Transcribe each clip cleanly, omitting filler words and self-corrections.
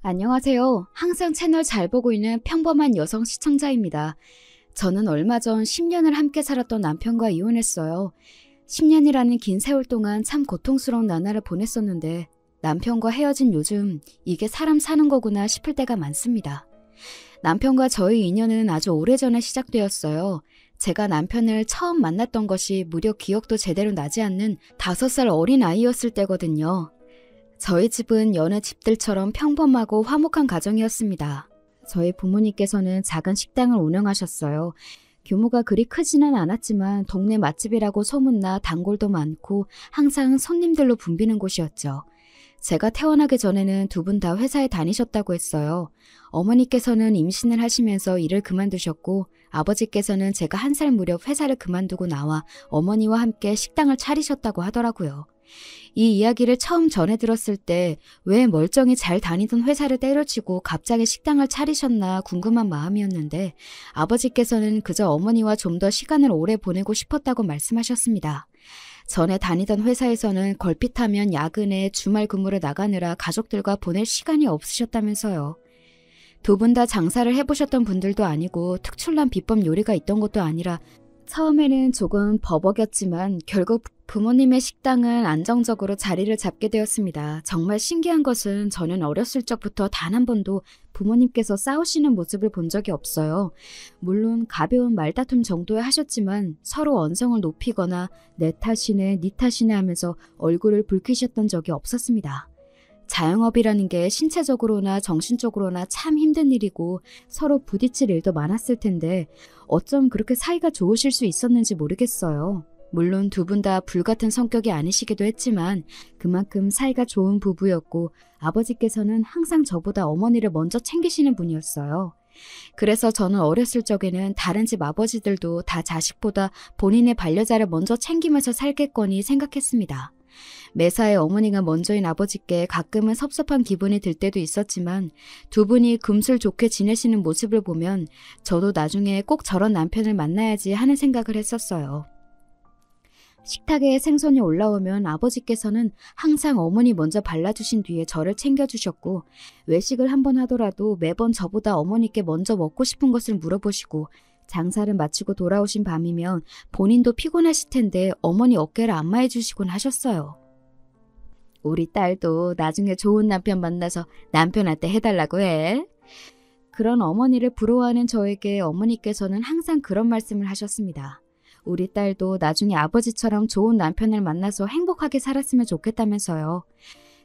안녕하세요. 항상 채널 잘 보고 있는 평범한 여성 시청자입니다. 저는 얼마 전 10년을 함께 살았던 남편과 이혼했어요. 10년이라는 긴 세월 동안 참 고통스러운 나날을 보냈었는데 남편과 헤어진 요즘 이게 사람 사는 거구나 싶을 때가 많습니다. 남편과 저의 인연은 아주 오래전에 시작되었어요. 제가 남편을 처음 만났던 것이 무려 기억도 제대로 나지 않는 5살 어린 아이였을 때거든요. 저희 집은 여느 집들처럼 평범하고 화목한 가정이었습니다. 저희 부모님께서는 작은 식당을 운영하셨어요. 규모가 그리 크지는 않았지만 동네 맛집이라고 소문나 단골도 많고 항상 손님들로 붐비는 곳이었죠. 제가 태어나기 전에는 두 분 다 회사에 다니셨다고 했어요. 어머니께서는 임신을 하시면서 일을 그만두셨고 아버지께서는 제가 1살 무렵 회사를 그만두고 나와 어머니와 함께 식당을 차리셨다고 하더라고요. 이 이야기를 처음 전해 들었을 때 왜 멀쩡히 잘 다니던 회사를 때려치고 갑자기 식당을 차리셨나 궁금한 마음이었는데 아버지께서는 그저 어머니와 좀 더 시간을 오래 보내고 싶었다고 말씀하셨습니다. 전에 다니던 회사에서는 걸핏하면 야근에 주말 근무를 나가느라 가족들과 보낼 시간이 없으셨다면서요. 두 분 다 장사를 해보셨던 분들도 아니고 특출난 비법 요리가 있던 것도 아니라 처음에는 조금 버벅였지만 결국 부모님의 식당은 안정적으로 자리를 잡게 되었습니다. 정말 신기한 것은 저는 어렸을 적부터 단 한 번도 부모님께서 싸우시는 모습을 본 적이 없어요. 물론 가벼운 말다툼 정도야 하셨지만 서로 언성을 높이거나 내 탓이네, 네 탓이네 하면서 얼굴을 붉히셨던 적이 없었습니다. 자영업이라는 게 신체적으로나 정신적으로나 참 힘든 일이고 서로 부딪힐 일도 많았을 텐데 어쩜 그렇게 사이가 좋으실 수 있었는지 모르겠어요. 물론 두 분 다 불같은 성격이 아니시기도 했지만 그만큼 사이가 좋은 부부였고 아버지께서는 항상 저보다 어머니를 먼저 챙기시는 분이었어요. 그래서 저는 어렸을 적에는 다른 집 아버지들도 다 자식보다 본인의 반려자를 먼저 챙기면서 살겠거니 생각했습니다. 매사에 어머니가 먼저인 아버지께 가끔은 섭섭한 기분이 들 때도 있었지만 두 분이 금슬 좋게 지내시는 모습을 보면 저도 나중에 꼭 저런 남편을 만나야지 하는 생각을 했었어요. 식탁에 생선이 올라오면 아버지께서는 항상 어머니 먼저 발라주신 뒤에 저를 챙겨주셨고 외식을 한번 하더라도 매번 저보다 어머니께 먼저 먹고 싶은 것을 물어보시고 장사를 마치고 돌아오신 밤이면 본인도 피곤하실 텐데 어머니 어깨를 안마해 주시곤 하셨어요. 우리 딸도 나중에 좋은 남편 만나서 남편한테 해달라고 해. 그런 어머니를 부러워하는 저에게 어머니께서는 항상 그런 말씀을 하셨습니다. 우리 딸도 나중에 아버지처럼 좋은 남편을 만나서 행복하게 살았으면 좋겠다면서요.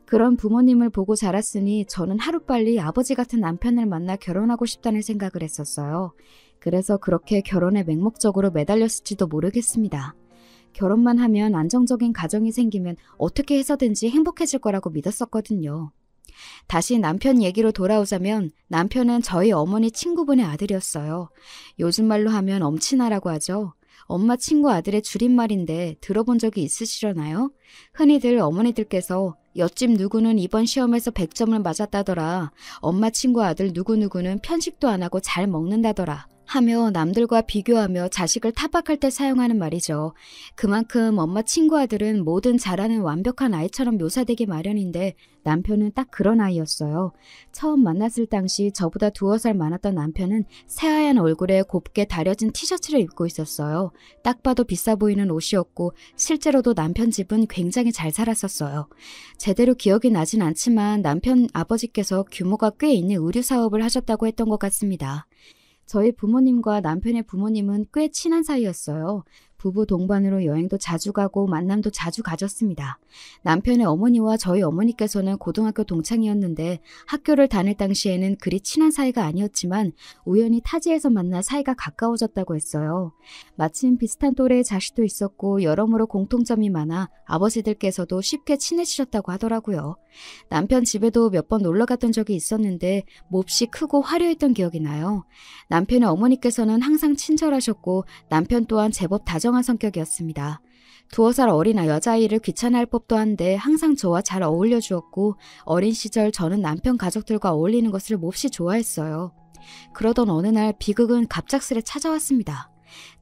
그런 부모님을 보고 자랐으니 저는 하루빨리 아버지 같은 남편을 만나 결혼하고 싶다는 생각을 했었어요. 그래서 그렇게 결혼에 맹목적으로 매달렸을지도 모르겠습니다. 결혼만 하면 안정적인 가정이 생기면 어떻게 해서든지 행복해질 거라고 믿었었거든요. 다시 남편 얘기로 돌아오자면 남편은 저희 어머니 친구분의 아들이었어요. 요즘 말로 하면 엄친아라고 하죠. 엄마 친구 아들의 줄임말인데 들어본 적이 있으시려나요? 흔히들 어머니들께서 옆집 누구는 이번 시험에서 100점을 맞았다더라. 엄마 친구 아들 누구누구는 편식도 안 하고 잘 먹는다더라. 하며 남들과 비교하며 자식을 타박할 때 사용하는 말이죠. 그만큼 엄마 친구 아들은 뭐든 잘하는 완벽한 아이처럼 묘사되기 마련인데 남편은 딱 그런 아이였어요. 처음 만났을 당시 저보다 2살 많았던 남편은 새하얀 얼굴에 곱게 다려진 티셔츠를 입고 있었어요. 딱 봐도 비싸 보이는 옷이었고 실제로도 남편 집은 굉장히 잘 살았었어요. 제대로 기억이 나진 않지만 남편 아버지께서 규모가 꽤 있는 의류 사업을 하셨다고 했던 것 같습니다. 저희 부모님과 남편의 부모님은 꽤 친한 사이였어요. 부부 동반으로 여행도 자주 가고 만남도 자주 가졌습니다. 남편의 어머니와 저희 어머니께서는 고등학교 동창이었는데 학교를 다닐 당시에는 그리 친한 사이가 아니었지만 우연히 타지에서 만나 사이가 가까워졌다고 했어요. 마침 비슷한 또래의 자식도 있었고 여러모로 공통점이 많아 아버지들께서도 쉽게 친해지셨다고 하더라고요. 남편 집에도 몇 번 놀러 갔던 적이 있었는데 몹시 크고 화려했던 기억이 나요. 남편의 어머니께서는 항상 친절하셨고 남편 또한 제법 다정한 성격이었습니다. 2살 어린 여자아이를 귀찮아할 법도 한데 항상 저와 잘 어울려 주었고 어린 시절 저는 남편 가족들과 어울리는 것을 몹시 좋아했어요. 그러던 어느 날 비극은 갑작스레 찾아왔습니다.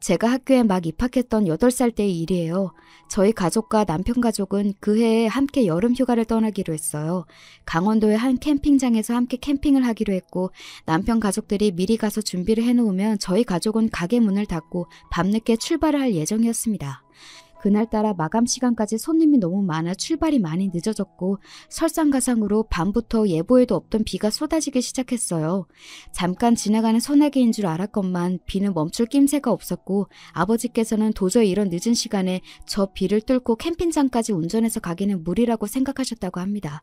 제가 학교에 막 입학했던 8살 때의 일이에요. 저희 가족과 남편 가족은 그 해에 함께 여름 휴가를 떠나기로 했어요. 강원도의 한 캠핑장에서 함께 캠핑을 하기로 했고 남편 가족들이 미리 가서 준비를 해놓으면 저희 가족은 가게 문을 닫고 밤늦게 출발을 할 예정이었습니다. 그날따라 마감 시간까지 손님이 너무 많아 출발이 많이 늦어졌고 설상가상으로 밤부터 예보에도 없던 비가 쏟아지기 시작했어요. 잠깐 지나가는 소나기인 줄 알았건만 비는 멈출 낌새가 없었고 아버지께서는 도저히 이런 늦은 시간에 저 비를 뚫고 캠핑장까지 운전해서 가기는 무리라고 생각하셨다고 합니다.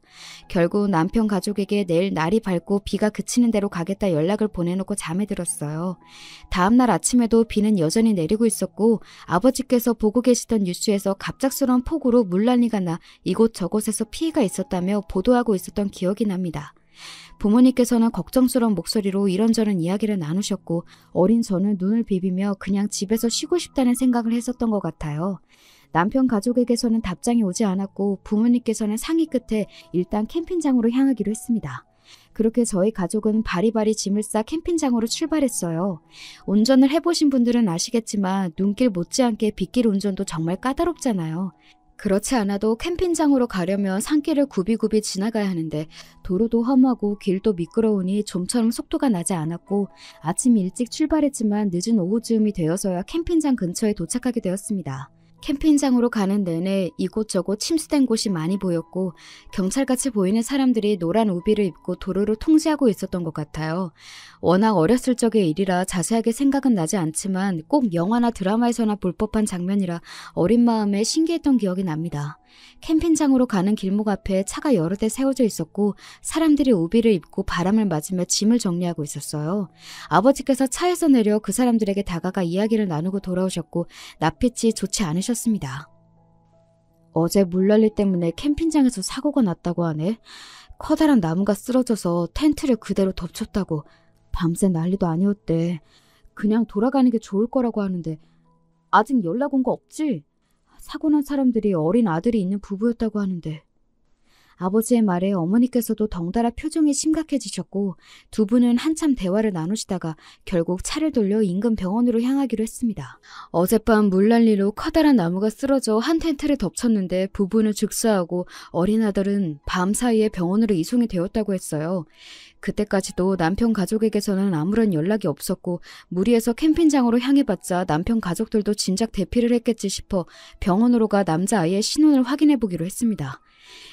결국 남편 가족에게 내일 날이 밝고 비가 그치는 대로 가겠다 연락을 보내놓고 잠에 들었어요. 다음날 아침에도 비는 여전히 내리고 있었고 아버지께서 보고 계시던 뉴스에서 갑작스러운 폭우로 물난리가 나 이곳저곳에서 피해가 있었다며 보도하고 있었던 기억이 납니다. 부모님께서는 걱정스러운 목소리로 이런저런 이야기를 나누셨고 어린 저는 눈을 비비며 그냥 집에서 쉬고 싶다는 생각을 했었던 것 같아요. 남편 가족에게서는 답장이 오지 않았고 부모님께서는 상의 끝에 일단 캠핑장으로 향하기로 했습니다. 그렇게 저희 가족은 바리바리 짐을 싸 캠핑장으로 출발했어요. 운전을 해보신 분들은 아시겠지만 눈길 못지않게 빗길 운전도 정말 까다롭잖아요. 그렇지 않아도 캠핑장으로 가려면 산길을 굽이굽이 지나가야 하는데 도로도 험하고 길도 미끄러우니 좀처럼 속도가 나지 않았고 아침 일찍 출발했지만 늦은 오후쯤이 되어서야 캠핑장 근처에 도착하게 되었습니다. 캠핑장으로 가는 내내 이곳저곳 침수된 곳이 많이 보였고 경찰같이 보이는 사람들이 노란 우비를 입고 도로를 통제하고 있었던 것 같아요. 워낙 어렸을 적의 일이라 자세하게 생각은 나지 않지만 꼭 영화나 드라마에서나 볼 법한 장면이라 어린 마음에 신기했던 기억이 납니다. 캠핑장으로 가는 길목 앞에 차가 여러 대 세워져 있었고 사람들이 우비를 입고 바람을 맞으며 짐을 정리하고 있었어요. 아버지께서 차에서 내려 그 사람들에게 다가가 이야기를 나누고 돌아오셨고 낯빛이 좋지 않으셨습니다. 어제 물난리 때문에 캠핑장에서 사고가 났다고 하네. 커다란 나무가 쓰러져서 텐트를 그대로 덮쳤다고. 밤새 난리도 아니었대. 그냥 돌아가는 게 좋을 거라고 하는데 아직 연락 온 거 없지? 사고 난 사람들이 어린 아들이 있는 부부였다고 하는데. 아버지의 말에 어머니께서도 덩달아 표정이 심각해지셨고 두 분은 한참 대화를 나누시다가 결국 차를 돌려 인근 병원으로 향하기로 했습니다. 어젯밤 물난리로 커다란 나무가 쓰러져 한 텐트를 덮쳤는데 부부는 즉사하고 어린 아들은 밤 사이에 병원으로 이송이 되었다고 했어요. 그때까지도 남편 가족에게서는 아무런 연락이 없었고 무리해서 캠핑장으로 향해봤자 남편 가족들도 진작 대피를 했겠지 싶어 병원으로 가 남자아이의 신원을 확인해보기로 했습니다.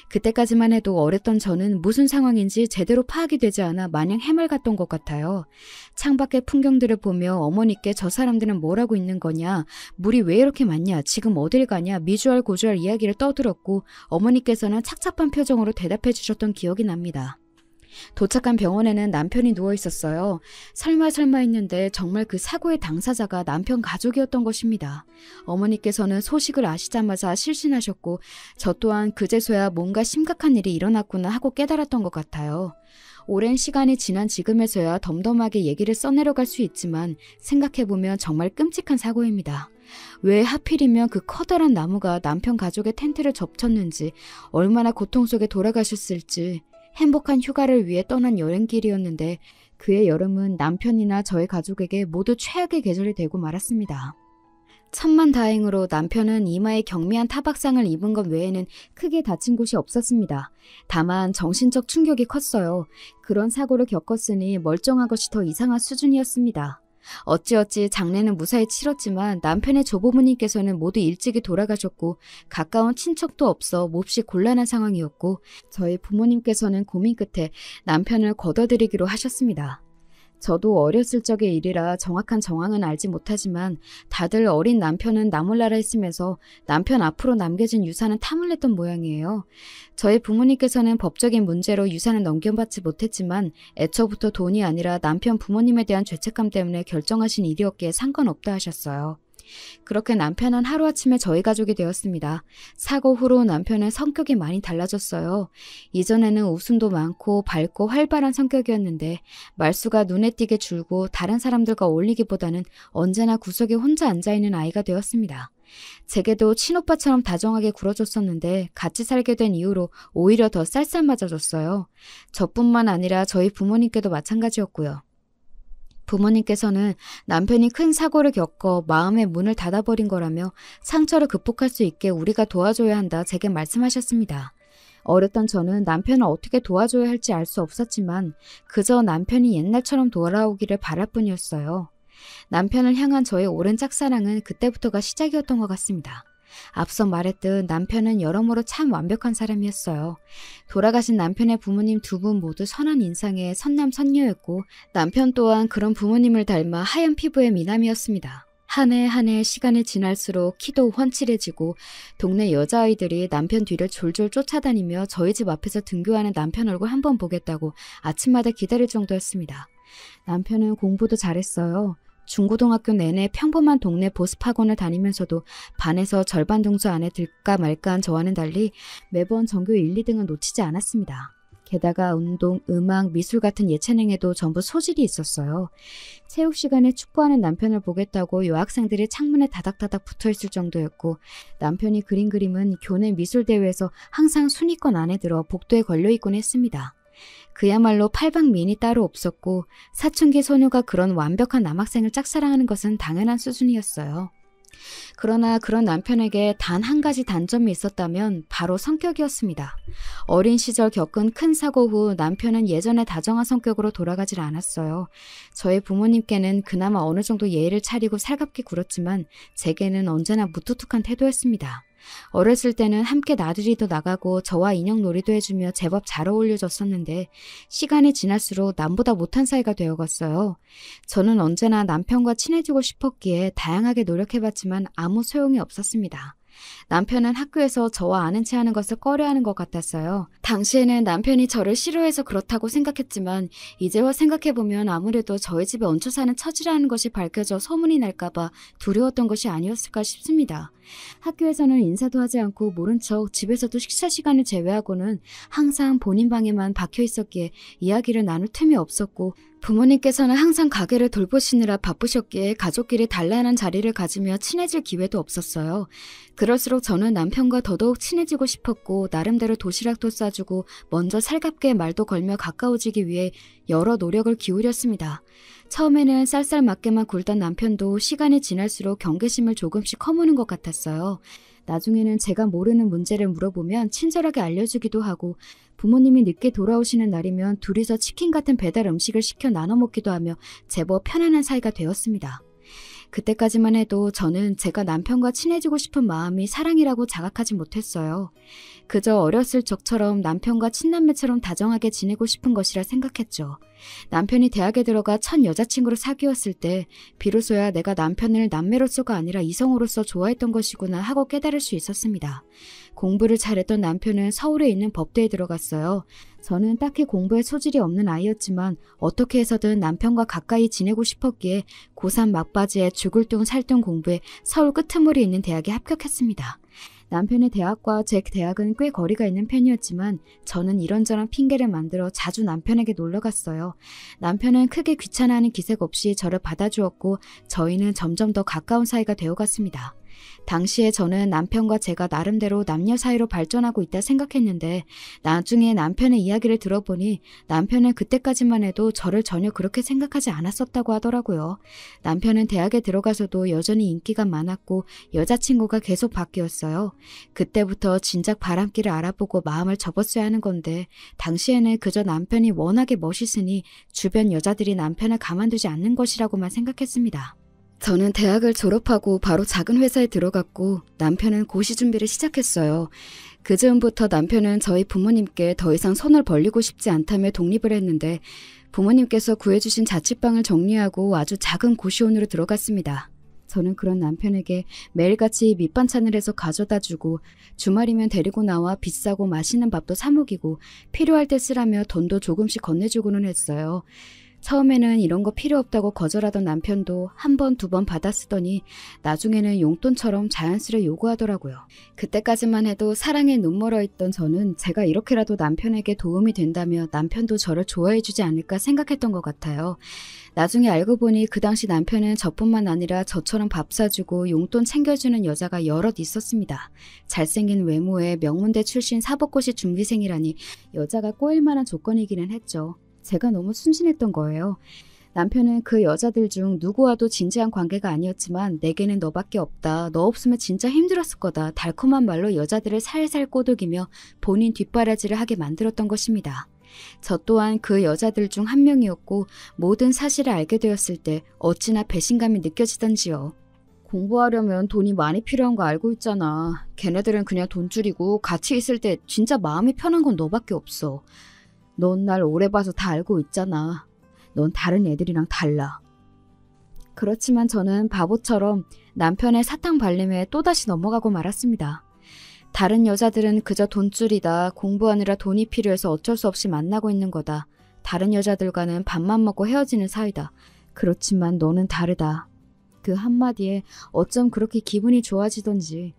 그때까지만 해도 어렸던 저는 무슨 상황인지 제대로 파악이 되지 않아 마냥 해맑았던 것 같아요. 창밖의 풍경들을 보며 어머니께 저 사람들은 뭘 하고 있는 거냐, 물이 왜 이렇게 많냐, 지금 어딜 가냐 미주알 고주알 이야기를 떠들었고 어머니께서는 착잡한 표정으로 대답해 주셨던 기억이 납니다. 도착한 병원에는 남편이 누워 있었어요. 설마 했는데 정말 그 사고의 당사자가 남편 가족이었던 것입니다. 어머니께서는 소식을 아시자마자 실신하셨고 저 또한 그제서야 뭔가 심각한 일이 일어났구나 하고 깨달았던 것 같아요. 오랜 시간이 지난 지금에서야 덤덤하게 얘기를 써내려갈 수 있지만 생각해보면 정말 끔찍한 사고입니다. 왜 하필이면 그 커다란 나무가 남편 가족의 텐트를 접쳤는지, 얼마나 고통 속에 돌아가셨을지. 행복한 휴가를 위해 떠난 여행길이었는데 그의 여름은 남편이나 저의 가족에게 모두 최악의 계절이 되고 말았습니다. 천만다행으로 남편은 이마에 경미한 타박상을 입은 것 외에는 크게 다친 곳이 없었습니다. 다만 정신적 충격이 컸어요. 그런 사고를 겪었으니 멀쩡한 것이 더 이상한 수준이었습니다. 어찌어찌 장례는 무사히 치렀지만 남편의 조부모님께서는 모두 일찍이 돌아가셨고 가까운 친척도 없어 몹시 곤란한 상황이었고 저희 부모님께서는 고민 끝에 남편을 거둬들이기로 하셨습니다. 저도 어렸을 적의 일이라 정확한 정황은 알지 못하지만 다들 어린 남편은 나몰라라 했으면서 남편 앞으로 남겨진 유산은 탐을 냈던 모양이에요. 저희 부모님께서는 법적인 문제로 유산을 넘겨받지 못했지만 애초부터 돈이 아니라 남편 부모님에 대한 죄책감 때문에 결정하신 일이었기에 상관없다 하셨어요. 그렇게 남편은 하루아침에 저희 가족이 되었습니다. 사고 후로 남편은 성격이 많이 달라졌어요. 이전에는 웃음도 많고 밝고 활발한 성격이었는데 말수가 눈에 띄게 줄고 다른 사람들과 어울리기보다는 언제나 구석에 혼자 앉아있는 아이가 되었습니다. 제게도 친오빠처럼 다정하게 굴어줬었는데 같이 살게 된 이후로 오히려 더 쌀쌀맞아졌어요. 저뿐만 아니라 저희 부모님께도 마찬가지였고요. 부모님께서는 남편이 큰 사고를 겪어 마음의 문을 닫아버린 거라며 상처를 극복할 수 있게 우리가 도와줘야 한다 제게 말씀하셨습니다. 어렸던 저는 남편을 어떻게 도와줘야 할지 알 수 없었지만 그저 남편이 옛날처럼 돌아오기를 바랄 뿐이었어요. 남편을 향한 저의 오랜 짝사랑은 그때부터가 시작이었던 것 같습니다. 앞서 말했듯 남편은 여러모로 참 완벽한 사람이었어요. 돌아가신 남편의 부모님 두 분 모두 선한 인상의 선남선녀였고 남편 또한 그런 부모님을 닮아 하얀 피부의 미남이었습니다. 한 해 한 해 시간이 지날수록 키도 훤칠해지고 동네 여자아이들이 남편 뒤를 졸졸 쫓아다니며 저희 집 앞에서 등교하는 남편 얼굴 한번 보겠다고 아침마다 기다릴 정도였습니다. 남편은 공부도 잘했어요. 중고등학교 내내 평범한 동네 보습학원을 다니면서도 반에서 절반 등수 안에 들까 말까한 저와는 달리 매번 전교 1, 2등은 놓치지 않았습니다. 게다가 운동, 음악, 미술 같은 예체능에도 전부 소질이 있었어요. 체육 시간에 축구하는 남편을 보겠다고 여학생들이 창문에 다닥다닥 붙어있을 정도였고 남편이 그린 그림은 교내 미술대회에서 항상 순위권 안에 들어 복도에 걸려있곤 했습니다. 그야말로 팔방미인이 따로 없었고 사춘기 소녀가 그런 완벽한 남학생을 짝사랑하는 것은 당연한 수준이었어요. 그러나 그런 남편에게 단 한 가지 단점이 있었다면 바로 성격이었습니다. 어린 시절 겪은 큰 사고 후 남편은 예전의 다정한 성격으로 돌아가질 않았어요. 저희 부모님께는 그나마 어느 정도 예의를 차리고 살갑게 굴었지만 제게는 언제나 무뚝뚝한 태도였습니다. 어렸을 때는 함께 나들이도 나가고 저와 인형놀이도 해주며 제법 잘 어울려졌었는데 시간이 지날수록 남보다 못한 사이가 되어갔어요. 저는 언제나 남편과 친해지고 싶었기에 다양하게 노력해봤지만 아무 소용이 없었습니다. 남편은 학교에서 저와 아는 체 하는 것을 꺼려하는 것 같았어요. 당시에는 남편이 저를 싫어해서 그렇다고 생각했지만 이제와 생각해보면 아무래도 저희 집에 얹혀 사는 처지라는 것이 밝혀져 소문이 날까봐 두려웠던 것이 아니었을까 싶습니다. 학교에서는 인사도 하지 않고 모른 척 집에서도 식사 시간을 제외하고는 항상 본인 방에만 박혀 있었기에 이야기를 나눌 틈이 없었고 부모님께서는 항상 가게를 돌보시느라 바쁘셨기에 가족끼리 단란한 자리를 가지며 친해질 기회도 없었어요. 그럴수록 저는 남편과 더더욱 친해지고 싶었고 나름대로 도시락도 싸주고 먼저 살갑게 말도 걸며 가까워지기 위해 여러 노력을 기울였습니다. 처음에는 쌀쌀맞게만 굴던 남편도 시간이 지날수록 경계심을 조금씩 허무는 것 같았어요. 나중에는 제가 모르는 문제를 물어보면 친절하게 알려주기도 하고 부모님이 늦게 돌아오시는 날이면 둘이서 치킨 같은 배달 음식을 시켜 나눠 먹기도 하며 제법 편안한 사이가 되었습니다. 그때까지만 해도 저는 제가 남편과 친해지고 싶은 마음이 사랑이라고 자각하지 못했어요. 그저 어렸을 적처럼 남편과 친남매처럼 다정하게 지내고 싶은 것이라 생각했죠. 남편이 대학에 들어가 첫 여자친구를 사귀었을 때 비로소야 내가 남편을 남매로서가 아니라 이성으로서 좋아했던 것이구나 하고 깨달을 수 있었습니다. 공부를 잘했던 남편은 서울에 있는 법대에 들어갔어요. 저는 딱히 공부에 소질이 없는 아이였지만 어떻게 해서든 남편과 가까이 지내고 싶었기에 고3 막바지에 죽을 둥 살 둥 공부에 서울 끄트머리 있는 대학에 합격했습니다. 남편의 대학과 제 대학은 꽤 거리가 있는 편이었지만 저는 이런저런 핑계를 만들어 자주 남편에게 놀러갔어요. 남편은 크게 귀찮아하는 기색 없이 저를 받아주었고 저희는 점점 더 가까운 사이가 되어갔습니다. 당시에 저는 남편과 제가 나름대로 남녀 사이로 발전하고 있다 생각했는데 나중에 남편의 이야기를 들어보니 남편은 그때까지만 해도 저를 전혀 그렇게 생각하지 않았었다고 하더라고요. 남편은 대학에 들어가서도 여전히 인기가 많았고 여자친구가 계속 바뀌었어요. 그때부터 진작 바람길을 알아보고 마음을 접었어야 하는 건데 당시에는 그저 남편이 워낙에 멋있으니 주변 여자들이 남편을 가만두지 않는 것이라고만 생각했습니다. 저는 대학을 졸업하고 바로 작은 회사에 들어갔고 남편은 고시 준비를 시작했어요. 그 즈음부터 남편은 저희 부모님께 더 이상 손을 벌리고 싶지 않다며 독립을 했는데 부모님께서 구해주신 자취방을 정리하고 아주 작은 고시원으로 들어갔습니다. 저는 그런 남편에게 매일같이 밑반찬을 해서 가져다주고 주말이면 데리고 나와 비싸고 맛있는 밥도 사 먹이고 필요할 때 쓰라며 돈도 조금씩 건네주고는 했어요. 처음에는 이런 거 필요 없다고 거절하던 남편도 한 번, 두 번 받아 쓰더니 나중에는 용돈처럼 자연스레 요구하더라고요. 그때까지만 해도 사랑에 눈멀어 있던 저는 제가 이렇게라도 남편에게 도움이 된다며 남편도 저를 좋아해주지 않을까 생각했던 것 같아요. 나중에 알고 보니 그 당시 남편은 저뿐만 아니라 저처럼 밥 사주고 용돈 챙겨주는 여자가 여럿 있었습니다. 잘생긴 외모에 명문대 출신 사법고시 준비생이라니 여자가 꼬일 만한 조건이기는 했죠. 제가 너무 순진했던 거예요. 남편은 그 여자들 중 누구와도 진지한 관계가 아니었지만 내게는 너밖에 없다. 너 없으면 진짜 힘들었을 거다. 달콤한 말로 여자들을 살살 꼬드기며 본인 뒷바라지를 하게 만들었던 것입니다. 저 또한 그 여자들 중 한 명이었고 모든 사실을 알게 되었을 때 어찌나 배신감이 느껴지던지요. 공부하려면 돈이 많이 필요한 거 알고 있잖아. 걔네들은 그냥 돈줄이고 같이 있을 때 진짜 마음이 편한 건 너밖에 없어. 넌 날 오래 봐서 다 알고 있잖아. 넌 다른 애들이랑 달라. 그렇지만 저는 바보처럼 남편의 사탕 발림에 또다시 넘어가고 말았습니다. 다른 여자들은 그저 돈줄이다. 공부하느라 돈이 필요해서 어쩔 수 없이 만나고 있는 거다. 다른 여자들과는 밥만 먹고 헤어지는 사이다. 그렇지만 너는 다르다. 그 한마디에 어쩜 그렇게 기분이 좋아지던지.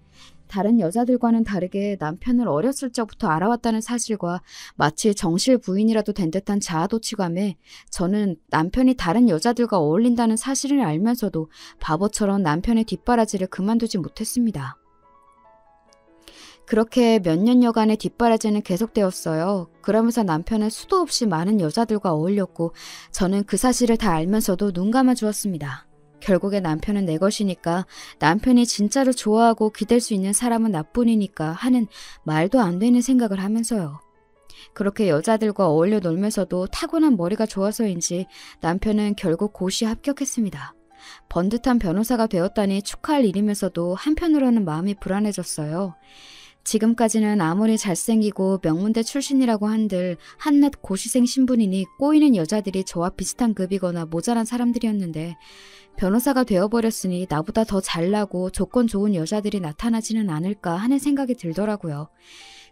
다른 여자들과는 다르게 남편을 어렸을 적부터 알아왔다는 사실과 마치 정실 부인이라도 된 듯한 자아도취감에 저는 남편이 다른 여자들과 어울린다는 사실을 알면서도 바보처럼 남편의 뒷바라지를 그만두지 못했습니다. 그렇게 몇 년여간의 뒷바라지는 계속되었어요. 그러면서 남편은 수도 없이 많은 여자들과 어울렸고 저는 그 사실을 다 알면서도 눈 감아주었습니다. 결국에 남편은 내 것이니까, 남편이 진짜로 좋아하고 기댈 수 있는 사람은 나뿐이니까 하는 말도 안 되는 생각을 하면서요. 그렇게 여자들과 어울려 놀면서도 타고난 머리가 좋아서인지 남편은 결국 고시에 합격했습니다. 번듯한 변호사가 되었다니 축하할 일이면서도 한편으로는 마음이 불안해졌어요. 지금까지는 아무리 잘생기고 명문대 출신이라고 한들 한낱 고시생 신분이니 꼬이는 여자들이 저와 비슷한 급이거나 모자란 사람들이었는데 변호사가 되어버렸으니 나보다 더 잘나고 조건 좋은 여자들이 나타나지는 않을까 하는 생각이 들더라고요.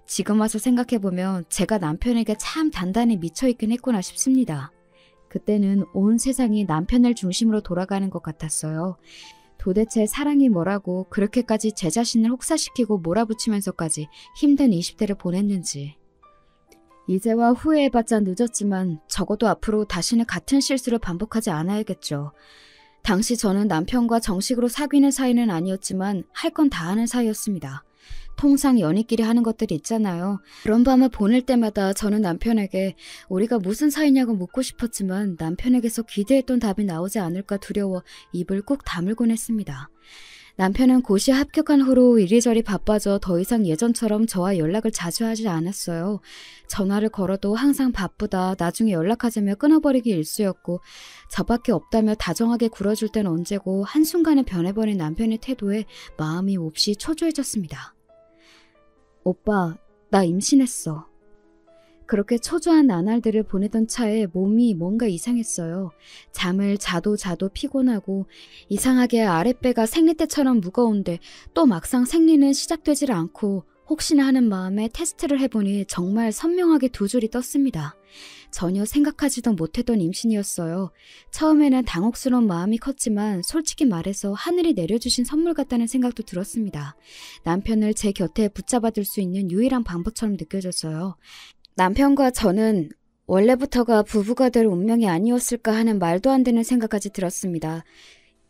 지금 와서 생각해보면 제가 남편에게 참 단단히 미쳐있긴 했구나 싶습니다. 그때는 온 세상이 남편을 중심으로 돌아가는 것 같았어요. 도대체 사랑이 뭐라고 그렇게까지 제 자신을 혹사시키고 몰아붙이면서까지 힘든 20대를 보냈는지. 이제와 후회해봤자 늦었지만 적어도 앞으로 다시는 같은 실수를 반복하지 않아야겠죠. 당시 저는 남편과 정식으로 사귀는 사이는 아니었지만 할 건 다 하는 사이였습니다. 통상 연인끼리 하는 것들이 있잖아요. 그런 밤을 보낼 때마다 저는 남편에게 우리가 무슨 사이냐고 묻고 싶었지만 남편에게서 기대했던 답이 나오지 않을까 두려워 입을 꾹 다물곤 했습니다. 남편은 고시에 합격한 후로 이리저리 바빠져 더 이상 예전처럼 저와 연락을 자주 하지 않았어요. 전화를 걸어도 항상 바쁘다, 나중에 연락하자며 끊어버리기 일쑤였고 저밖에 없다며 다정하게 굴어줄 땐 언제고 한순간에 변해버린 남편의 태도에 마음이 몹시 초조해졌습니다. 오빠, 나 임신했어. 그렇게 초조한 나날들을 보내던 차에 몸이 뭔가 이상했어요. 잠을 자도 피곤하고 이상하게 아랫배가 생리 때처럼 무거운데 또 막상 생리는 시작되질 않고 혹시나 하는 마음에 테스트를 해보니 정말 선명하게 두 줄이 떴습니다. 전혀 생각하지도 못했던 임신이었어요. 처음에는 당혹스러운 마음이 컸지만 솔직히 말해서 하늘이 내려주신 선물 같다는 생각도 들었습니다. 남편을 제 곁에 붙잡아둘 수 있는 유일한 방법처럼 느껴졌어요. 남편과 저는 원래부터가 부부가 될 운명이 아니었을까 하는 말도 안 되는 생각까지 들었습니다.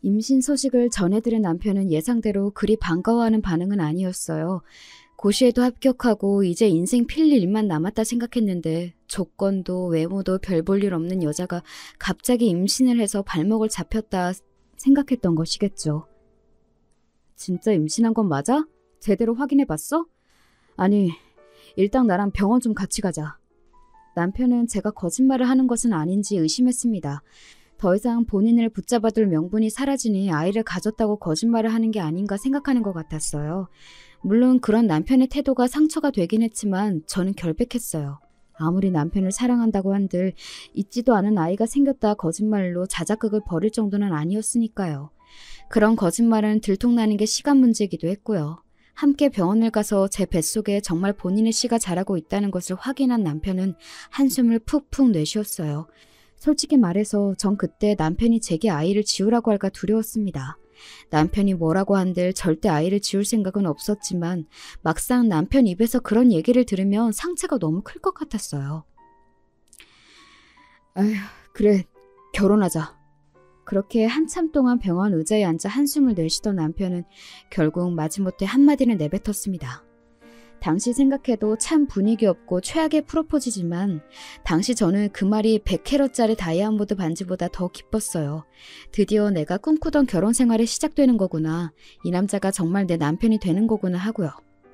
임신 소식을 전해들은 남편은 예상대로 그리 반가워하는 반응은 아니었어요. 고시에도 합격하고 이제 인생 필 일만 남았다 생각했는데 조건도 외모도 별 볼 일 없는 여자가 갑자기 임신을 해서 발목을 잡혔다 생각했던 것이겠죠. 진짜 임신한 건 맞아? 제대로 확인해봤어? 아니, 일단 나랑 병원 좀 같이 가자. 남편은 제가 거짓말을 하는 것은 아닌지 의심했습니다. 더 이상 본인을 붙잡아둘 명분이 사라지니 아이를 가졌다고 거짓말을 하는 게 아닌가 생각하는 것 같았어요. 물론 그런 남편의 태도가 상처가 되긴 했지만 저는 결백했어요. 아무리 남편을 사랑한다고 한들 있지도 않은 아이가 생겼다 거짓말로 자작극을 벌일 정도는 아니었으니까요. 그런 거짓말은 들통나는 게 시간 문제이기도 했고요. 함께 병원을 가서 제 뱃속에 정말 본인의 씨가 자라고 있다는 것을 확인한 남편은 한숨을 푹푹 내쉬었어요. 솔직히 말해서 전 그때 남편이 제게 아이를 지우라고 할까 두려웠습니다. 남편이 뭐라고 한들 절대 아이를 지울 생각은 없었지만 막상 남편 입에서 그런 얘기를 들으면 상처가 너무 클 것 같았어요. 아휴, 그래, 결혼하자. 그렇게 한참 동안 병원 의자에 앉아 한숨을 내쉬던 남편은 결국 마지못해 한마디를 내뱉었습니다. 당시 생각해도 참 분위기 없고 최악의 프로포즈지만 당시 저는 그 말이 100캐럿짜리 다이아몬드 반지보다 더 기뻤어요. 드디어 내가 꿈꾸던 결혼 생활이 시작되는 거구나. 이 남자가 정말 내 남편이 되는 거구나 하고요.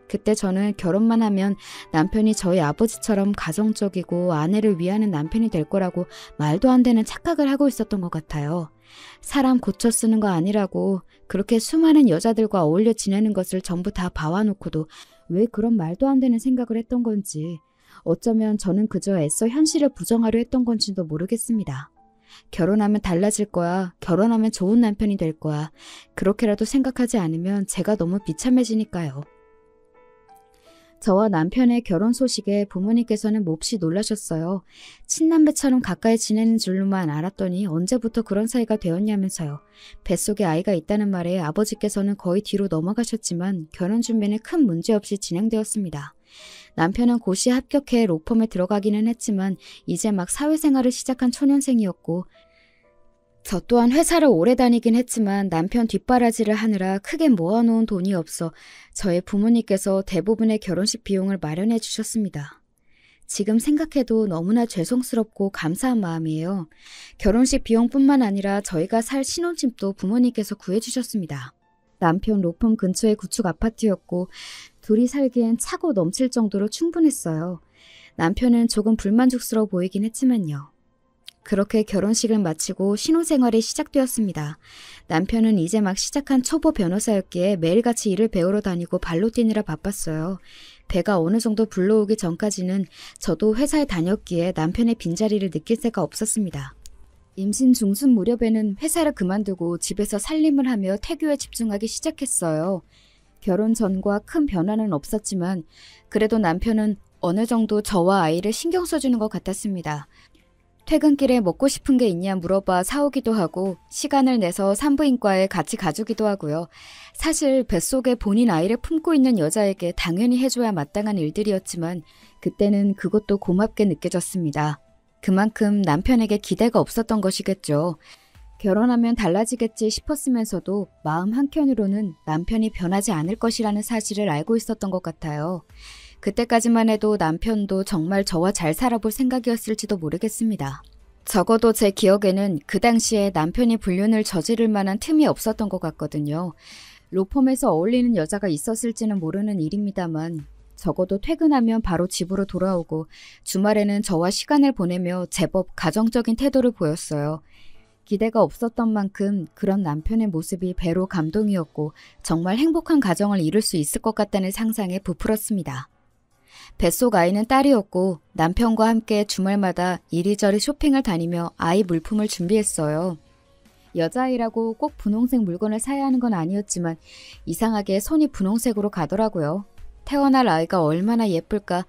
그때 저는 결혼만 하면 남편이 저희 아버지처럼 가정적이고 아내를 위하는 남편이 될 거라고 말도 안 되는 착각을 하고 있었던 것 같아요. 사람 고쳐 쓰는 거 아니라고 그렇게 수많은 여자들과 어울려 지내는 것을 전부 다 봐와놓고도 왜 그런 말도 안 되는 생각을 했던 건지, 어쩌면 저는 그저 애써 현실을 부정하려 했던 건지도 모르겠습니다. 결혼하면 달라질 거야. 결혼하면 좋은 남편이 될 거야. 그렇게라도 생각하지 않으면 제가 너무 비참해지니까요. 저와 남편의 결혼 소식에 부모님께서는 몹시 놀라셨어요. 친남매처럼 가까이 지내는 줄로만 알았더니 언제부터 그런 사이가 되었냐면서요. 뱃속에 아이가 있다는 말에 아버지께서는 거의 뒤로 넘어가셨지만 결혼 준비는 큰 문제 없이 진행되었습니다. 남편은 고시에 합격해 로펌에 들어가기는 했지만 이제 막 사회생활을 시작한 초년생이었고, 저 또한 회사를 오래 다니긴 했지만 남편 뒷바라지를 하느라 크게 모아놓은 돈이 없어 저의 부모님께서 대부분의 결혼식 비용을 마련해 주셨습니다. 지금 생각해도 너무나 죄송스럽고 감사한 마음이에요. 결혼식 비용뿐만 아니라 저희가 살 신혼집도 부모님께서 구해주셨습니다. 남편 로펌 근처의 구축 아파트였고 둘이 살기엔 차고 넘칠 정도로 충분했어요. 남편은 조금 불만족스러워 보이긴 했지만요. 그렇게 결혼식을 마치고 신혼생활이 시작되었습니다. 남편은 이제 막 시작한 초보 변호사였기에 매일같이 일을 배우러 다니고 발로 뛰느라 바빴어요. 배가 어느 정도 불러오기 전까지는 저도 회사에 다녔기에 남편의 빈자리를 느낄 새가 없었습니다. 임신 중순 무렵에는 회사를 그만두고 집에서 살림을 하며 태교에 집중하기 시작했어요. 결혼 전과 큰 변화는 없었지만 그래도 남편은 어느 정도 저와 아이를 신경 써주는 것 같았습니다. 퇴근길에 먹고 싶은 게 있냐 물어봐 사오기도 하고 시간을 내서 산부인과에 같이 가주기도 하고요. 사실 뱃속에 본인 아이를 품고 있는 여자에게 당연히 해줘야 마땅한 일들이었지만 그때는 그것도 고맙게 느껴졌습니다. 그만큼 남편에게 기대가 없었던 것이겠죠. 결혼하면 달라지겠지 싶었으면서도 마음 한켠으로는 남편이 변하지 않을 것이라는 사실을 알고 있었던 것 같아요. 그때까지만 해도 남편도 정말 저와 잘 살아볼 생각이었을지도 모르겠습니다. 적어도 제 기억에는 그 당시에 남편이 불륜을 저지를 만한 틈이 없었던 것 같거든요. 로펌에서 어울리는 여자가 있었을지는 모르는 일입니다만 적어도 퇴근하면 바로 집으로 돌아오고 주말에는 저와 시간을 보내며 제법 가정적인 태도를 보였어요. 기대가 없었던 만큼 그런 남편의 모습이 배로 감동이었고 정말 행복한 가정을 이룰 수 있을 것 같다는 상상에 부풀었습니다. 뱃속 아이는 딸이었고 남편과 함께 주말마다 이리저리 쇼핑을 다니며 아이 물품을 준비했어요. 여자아이라고 꼭 분홍색 물건을 사야 하는 건 아니었지만 이상하게 손이 분홍색으로 가더라고요. 태어날 아이가 얼마나 예쁠까.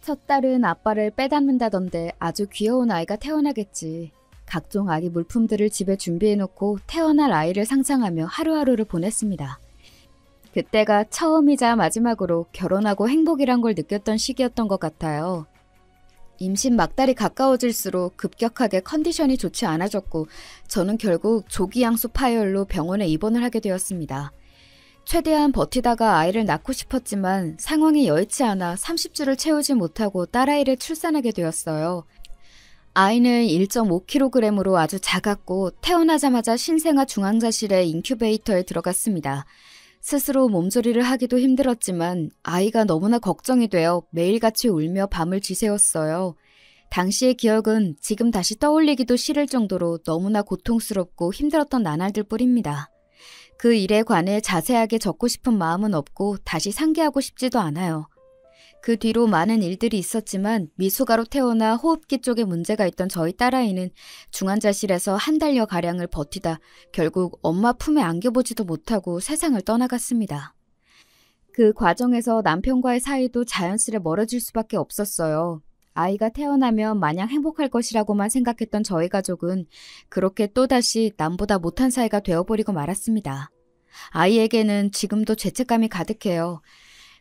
첫 딸은 아빠를 빼닮는다던데 아주 귀여운 아이가 태어나겠지. 각종 아기 물품들을 집에 준비해놓고 태어날 아이를 상상하며 하루하루를 보냈습니다. 그때가 처음이자 마지막으로 결혼하고 행복이란 걸 느꼈던 시기였던 것 같아요. 임신 막달이 가까워질수록 급격하게 컨디션이 좋지 않아졌고 저는 결국 조기양수 파열로 병원에 입원을 하게 되었습니다. 최대한 버티다가 아이를 낳고 싶었지만 상황이 여의치 않아 30주를 채우지 못하고 딸아이를 출산하게 되었어요. 아이는 1.5kg으로 아주 작았고 태어나자마자 신생아 중환자실의 인큐베이터에 들어갔습니다. 스스로 몸조리를 하기도 힘들었지만 아이가 너무나 걱정이 되어 매일같이 울며 밤을 지새웠어요. 당시의 기억은 지금 다시 떠올리기도 싫을 정도로 너무나 고통스럽고 힘들었던 나날들 뿐입니다. 그 일에 관해 자세하게 적고 싶은 마음은 없고 다시 상기하고 싶지도 않아요. 그 뒤로 많은 일들이 있었지만 미숙아로 태어나 호흡기 쪽에 문제가 있던 저희 딸아이는 중환자실에서 한 달여가량을 버티다 결국 엄마 품에 안겨보지도 못하고 세상을 떠나갔습니다. 그 과정에서 남편과의 사이도 자연스레 멀어질 수밖에 없었어요. 아이가 태어나면 마냥 행복할 것이라고만 생각했던 저희 가족은 그렇게 또다시 남보다 못한 사이가 되어버리고 말았습니다. 아이에게는 지금도 죄책감이 가득해요.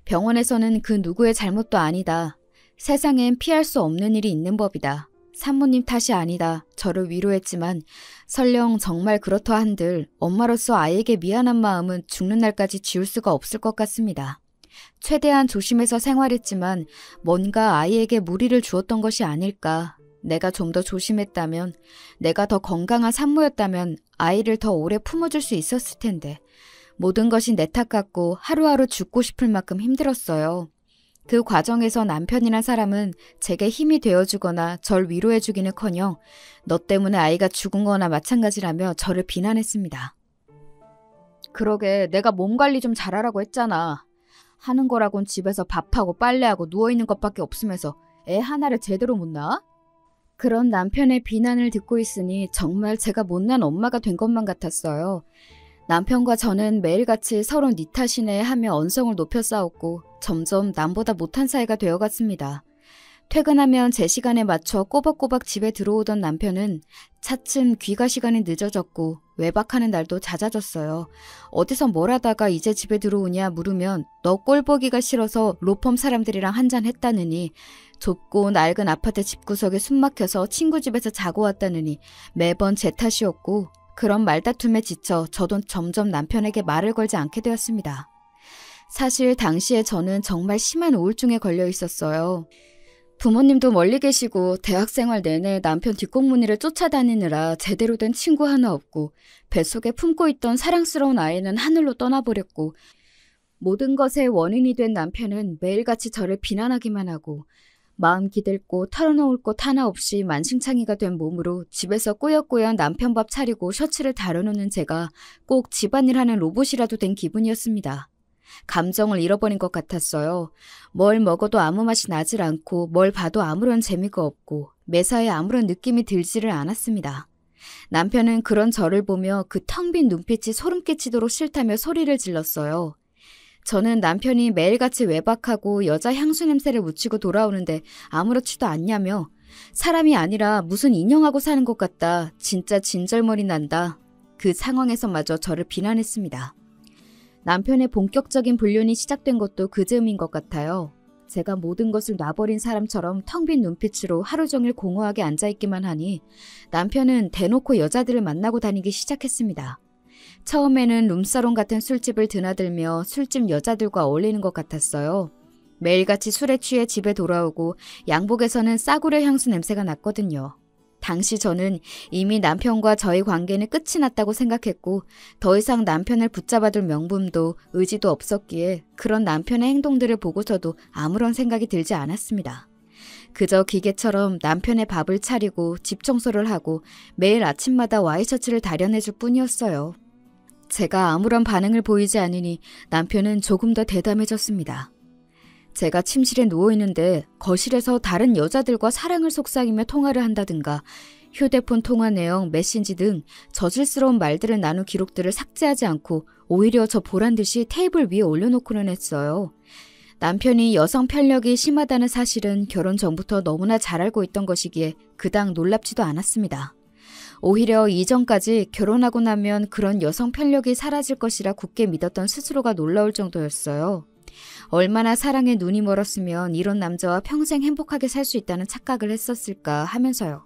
병원에서는 그 누구의 잘못도 아니다. 세상엔 피할 수 없는 일이 있는 법이다. 산모님 탓이 아니다. 저를 위로했지만 설령 정말 그렇다 한들 엄마로서 아이에게 미안한 마음은 죽는 날까지 지울 수가 없을 것 같습니다. 최대한 조심해서 생활했지만 뭔가 아이에게 무리를 주었던 것이 아닐까. 내가 좀 더 조심했다면, 내가 더 건강한 산모였다면 아이를 더 오래 품어줄 수 있었을 텐데. 모든 것이 내 탓 같고 하루하루 죽고 싶을 만큼 힘들었어요. 그 과정에서 남편이란 사람은 제게 힘이 되어주거나 절 위로해주기는커녕 너 때문에 아이가 죽은 거나 마찬가지라며 저를 비난했습니다. 그러게 내가 몸 관리 좀 잘하라고 했잖아. 하는 거라곤 집에서 밥하고 빨래하고 누워있는 것밖에 없으면서 애 하나를 제대로 못 낳아? 그런 남편의 비난을 듣고 있으니 정말 제가 못난 엄마가 된 것만 같았어요. 남편과 저는 매일같이 서로 네 탓이네 하며 언성을 높여 싸웠고 점점 남보다 못한 사이가 되어갔습니다. 퇴근하면 제 시간에 맞춰 꼬박꼬박 집에 들어오던 남편은 차츰 귀가 시간이 늦어졌고 외박하는 날도 잦아졌어요. 어디서 뭘 하다가 이제 집에 들어오냐 물으면 너 꼴보기가 싫어서 로펌 사람들이랑 한잔 했다느니, 좁고 낡은 아파트 집구석에 숨막혀서 친구 집에서 자고 왔다느니 매번 제 탓이었고, 그런 말다툼에 지쳐 저도 점점 남편에게 말을 걸지 않게 되었습니다. 사실 당시에 저는 정말 심한 우울증에 걸려 있었어요. 부모님도 멀리 계시고 대학생활 내내 남편 뒷공무니를 쫓아다니느라 제대로 된 친구 하나 없고, 뱃속에 품고 있던 사랑스러운 아이는 하늘로 떠나버렸고, 모든 것의 원인이 된 남편은 매일같이 저를 비난하기만 하고, 마음 기댈 곳 털어놓을 곳 하나 없이 만신창이가 된 몸으로 집에서 꾸역꾸역 남편 밥 차리고 셔츠를 다려놓는 제가 꼭 집안일 하는 로봇이라도 된 기분이었습니다. 감정을 잃어버린 것 같았어요. 뭘 먹어도 아무 맛이 나질 않고 뭘 봐도 아무런 재미가 없고 매사에 아무런 느낌이 들지를 않았습니다. 남편은 그런 저를 보며 그 텅 빈 눈빛이 소름 끼치도록 싫다며 소리를 질렀어요. 저는 남편이 매일같이 외박하고 여자 향수 냄새를 묻히고 돌아오는데 아무렇지도 않냐며 사람이 아니라 무슨 인형하고 사는 것 같다. 진짜 진절머리 난다. 그 상황에서마저 저를 비난했습니다. 남편의 본격적인 불륜이 시작된 것도 그 즈음인 것 같아요. 제가 모든 것을 놔버린 사람처럼 텅 빈 눈빛으로 하루 종일 공허하게 앉아있기만 하니 남편은 대놓고 여자들을 만나고 다니기 시작했습니다. 처음에는 룸사롱 같은 술집을 드나들며 술집 여자들과 어울리는 것 같았어요. 매일같이 술에 취해 집에 돌아오고 양복에서는 싸구려 향수 냄새가 났거든요. 당시 저는 이미 남편과 저희 관계는 끝이 났다고 생각했고 더 이상 남편을 붙잡아둘 명분도 의지도 없었기에 그런 남편의 행동들을 보고서도 아무런 생각이 들지 않았습니다. 그저 기계처럼 남편의 밥을 차리고 집 청소를 하고 매일 아침마다 와이셔츠를 다려내줄 뿐이었어요. 제가 아무런 반응을 보이지 않으니 남편은 조금 더 대담해졌습니다. 제가 침실에 누워있는데 거실에서 다른 여자들과 사랑을 속삭이며 통화를 한다든가 휴대폰 통화 내용, 메신지 등 저질스러운 말들을 나눈 기록들을 삭제하지 않고 오히려 저 보란듯이 테이블 위에 올려놓고는 했어요. 남편이 여성 편력이 심하다는 사실은 결혼 전부터 너무나 잘 알고 있던 것이기에 그닥 놀랍지도 않았습니다. 오히려 이전까지 결혼하고 나면 그런 여성 편력이 사라질 것이라 굳게 믿었던 스스로가 놀라울 정도였어요. 얼마나 사랑에 눈이 멀었으면 이런 남자와 평생 행복하게 살 수 있다는 착각을 했었을까 하면서요.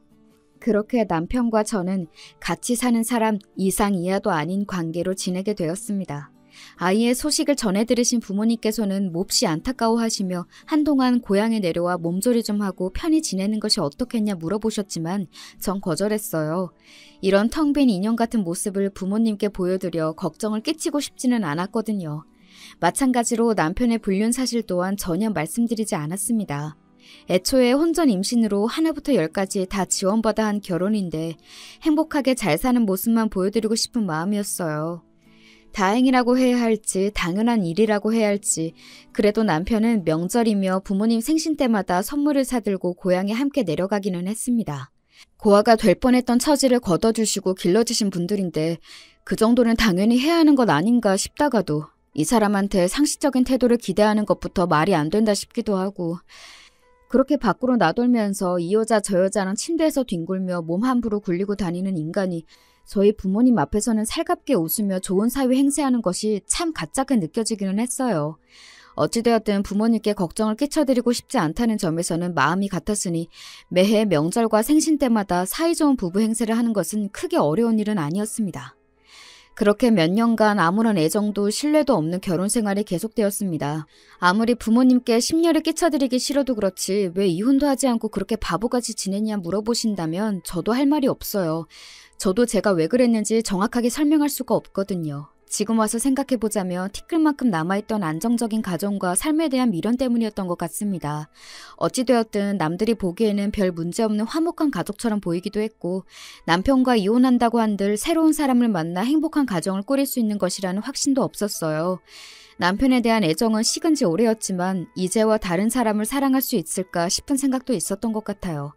그렇게 남편과 저는 같이 사는 사람 이상 이하도 아닌 관계로 지내게 되었습니다. 아이의 소식을 전해 들으신 부모님께서는 몹시 안타까워하시며 한동안 고향에 내려와 몸조리 좀 하고 편히 지내는 것이 어떻겠냐 물어보셨지만 전 거절했어요. 이런 텅 빈 인형 같은 모습을 부모님께 보여드려 걱정을 끼치고 싶지는 않았거든요. 마찬가지로 남편의 불륜 사실 또한 전혀 말씀드리지 않았습니다. 애초에 혼전 임신으로 하나부터 열까지 다 지원받아 한 결혼인데 행복하게 잘 사는 모습만 보여드리고 싶은 마음이었어요. 다행이라고 해야 할지 당연한 일이라고 해야 할지 그래도 남편은 명절이며 부모님 생신 때마다 선물을 사들고 고향에 함께 내려가기는 했습니다. 고아가 될 뻔했던 처지를 걷어주시고 길러주신 분들인데 그 정도는 당연히 해야 하는 것 아닌가 싶다가도 이 사람한테 상식적인 태도를 기대하는 것부터 말이 안 된다 싶기도 하고 그렇게 밖으로 나돌면서 이 여자 저 여자랑 침대에서 뒹굴며 몸 함부로 굴리고 다니는 인간이 저희 부모님 앞에서는 살갑게 웃으며 좋은 사위 행세하는 것이 참 가짜게 느껴지기는 했어요. 어찌되었든 부모님께 걱정을 끼쳐드리고 싶지 않다는 점에서는 마음이 같았으니 매해 명절과 생신 때마다 사이좋은 부부 행세를 하는 것은 크게 어려운 일은 아니었습니다. 그렇게 몇 년간 아무런 애정도 신뢰도 없는 결혼 생활이 계속되었습니다. 아무리 부모님께 심려를 끼쳐드리기 싫어도 그렇지 왜 이혼도 하지 않고 그렇게 바보같이 지냈냐 물어보신다면 저도 할 말이 없어요. 저도 제가 왜 그랬는지 정확하게 설명할 수가 없거든요. 지금 와서 생각해보자면 티끌만큼 남아있던 안정적인 가정과 삶에 대한 미련 때문이었던 것 같습니다. 어찌되었든 남들이 보기에는 별 문제없는 화목한 가족처럼 보이기도 했고 남편과 이혼한다고 한들 새로운 사람을 만나 행복한 가정을 꾸릴 수 있는 것이라는 확신도 없었어요. 남편에 대한 애정은 식은 지 오래였지만 이제와 다른 사람을 사랑할 수 있을까 싶은 생각도 있었던 것 같아요.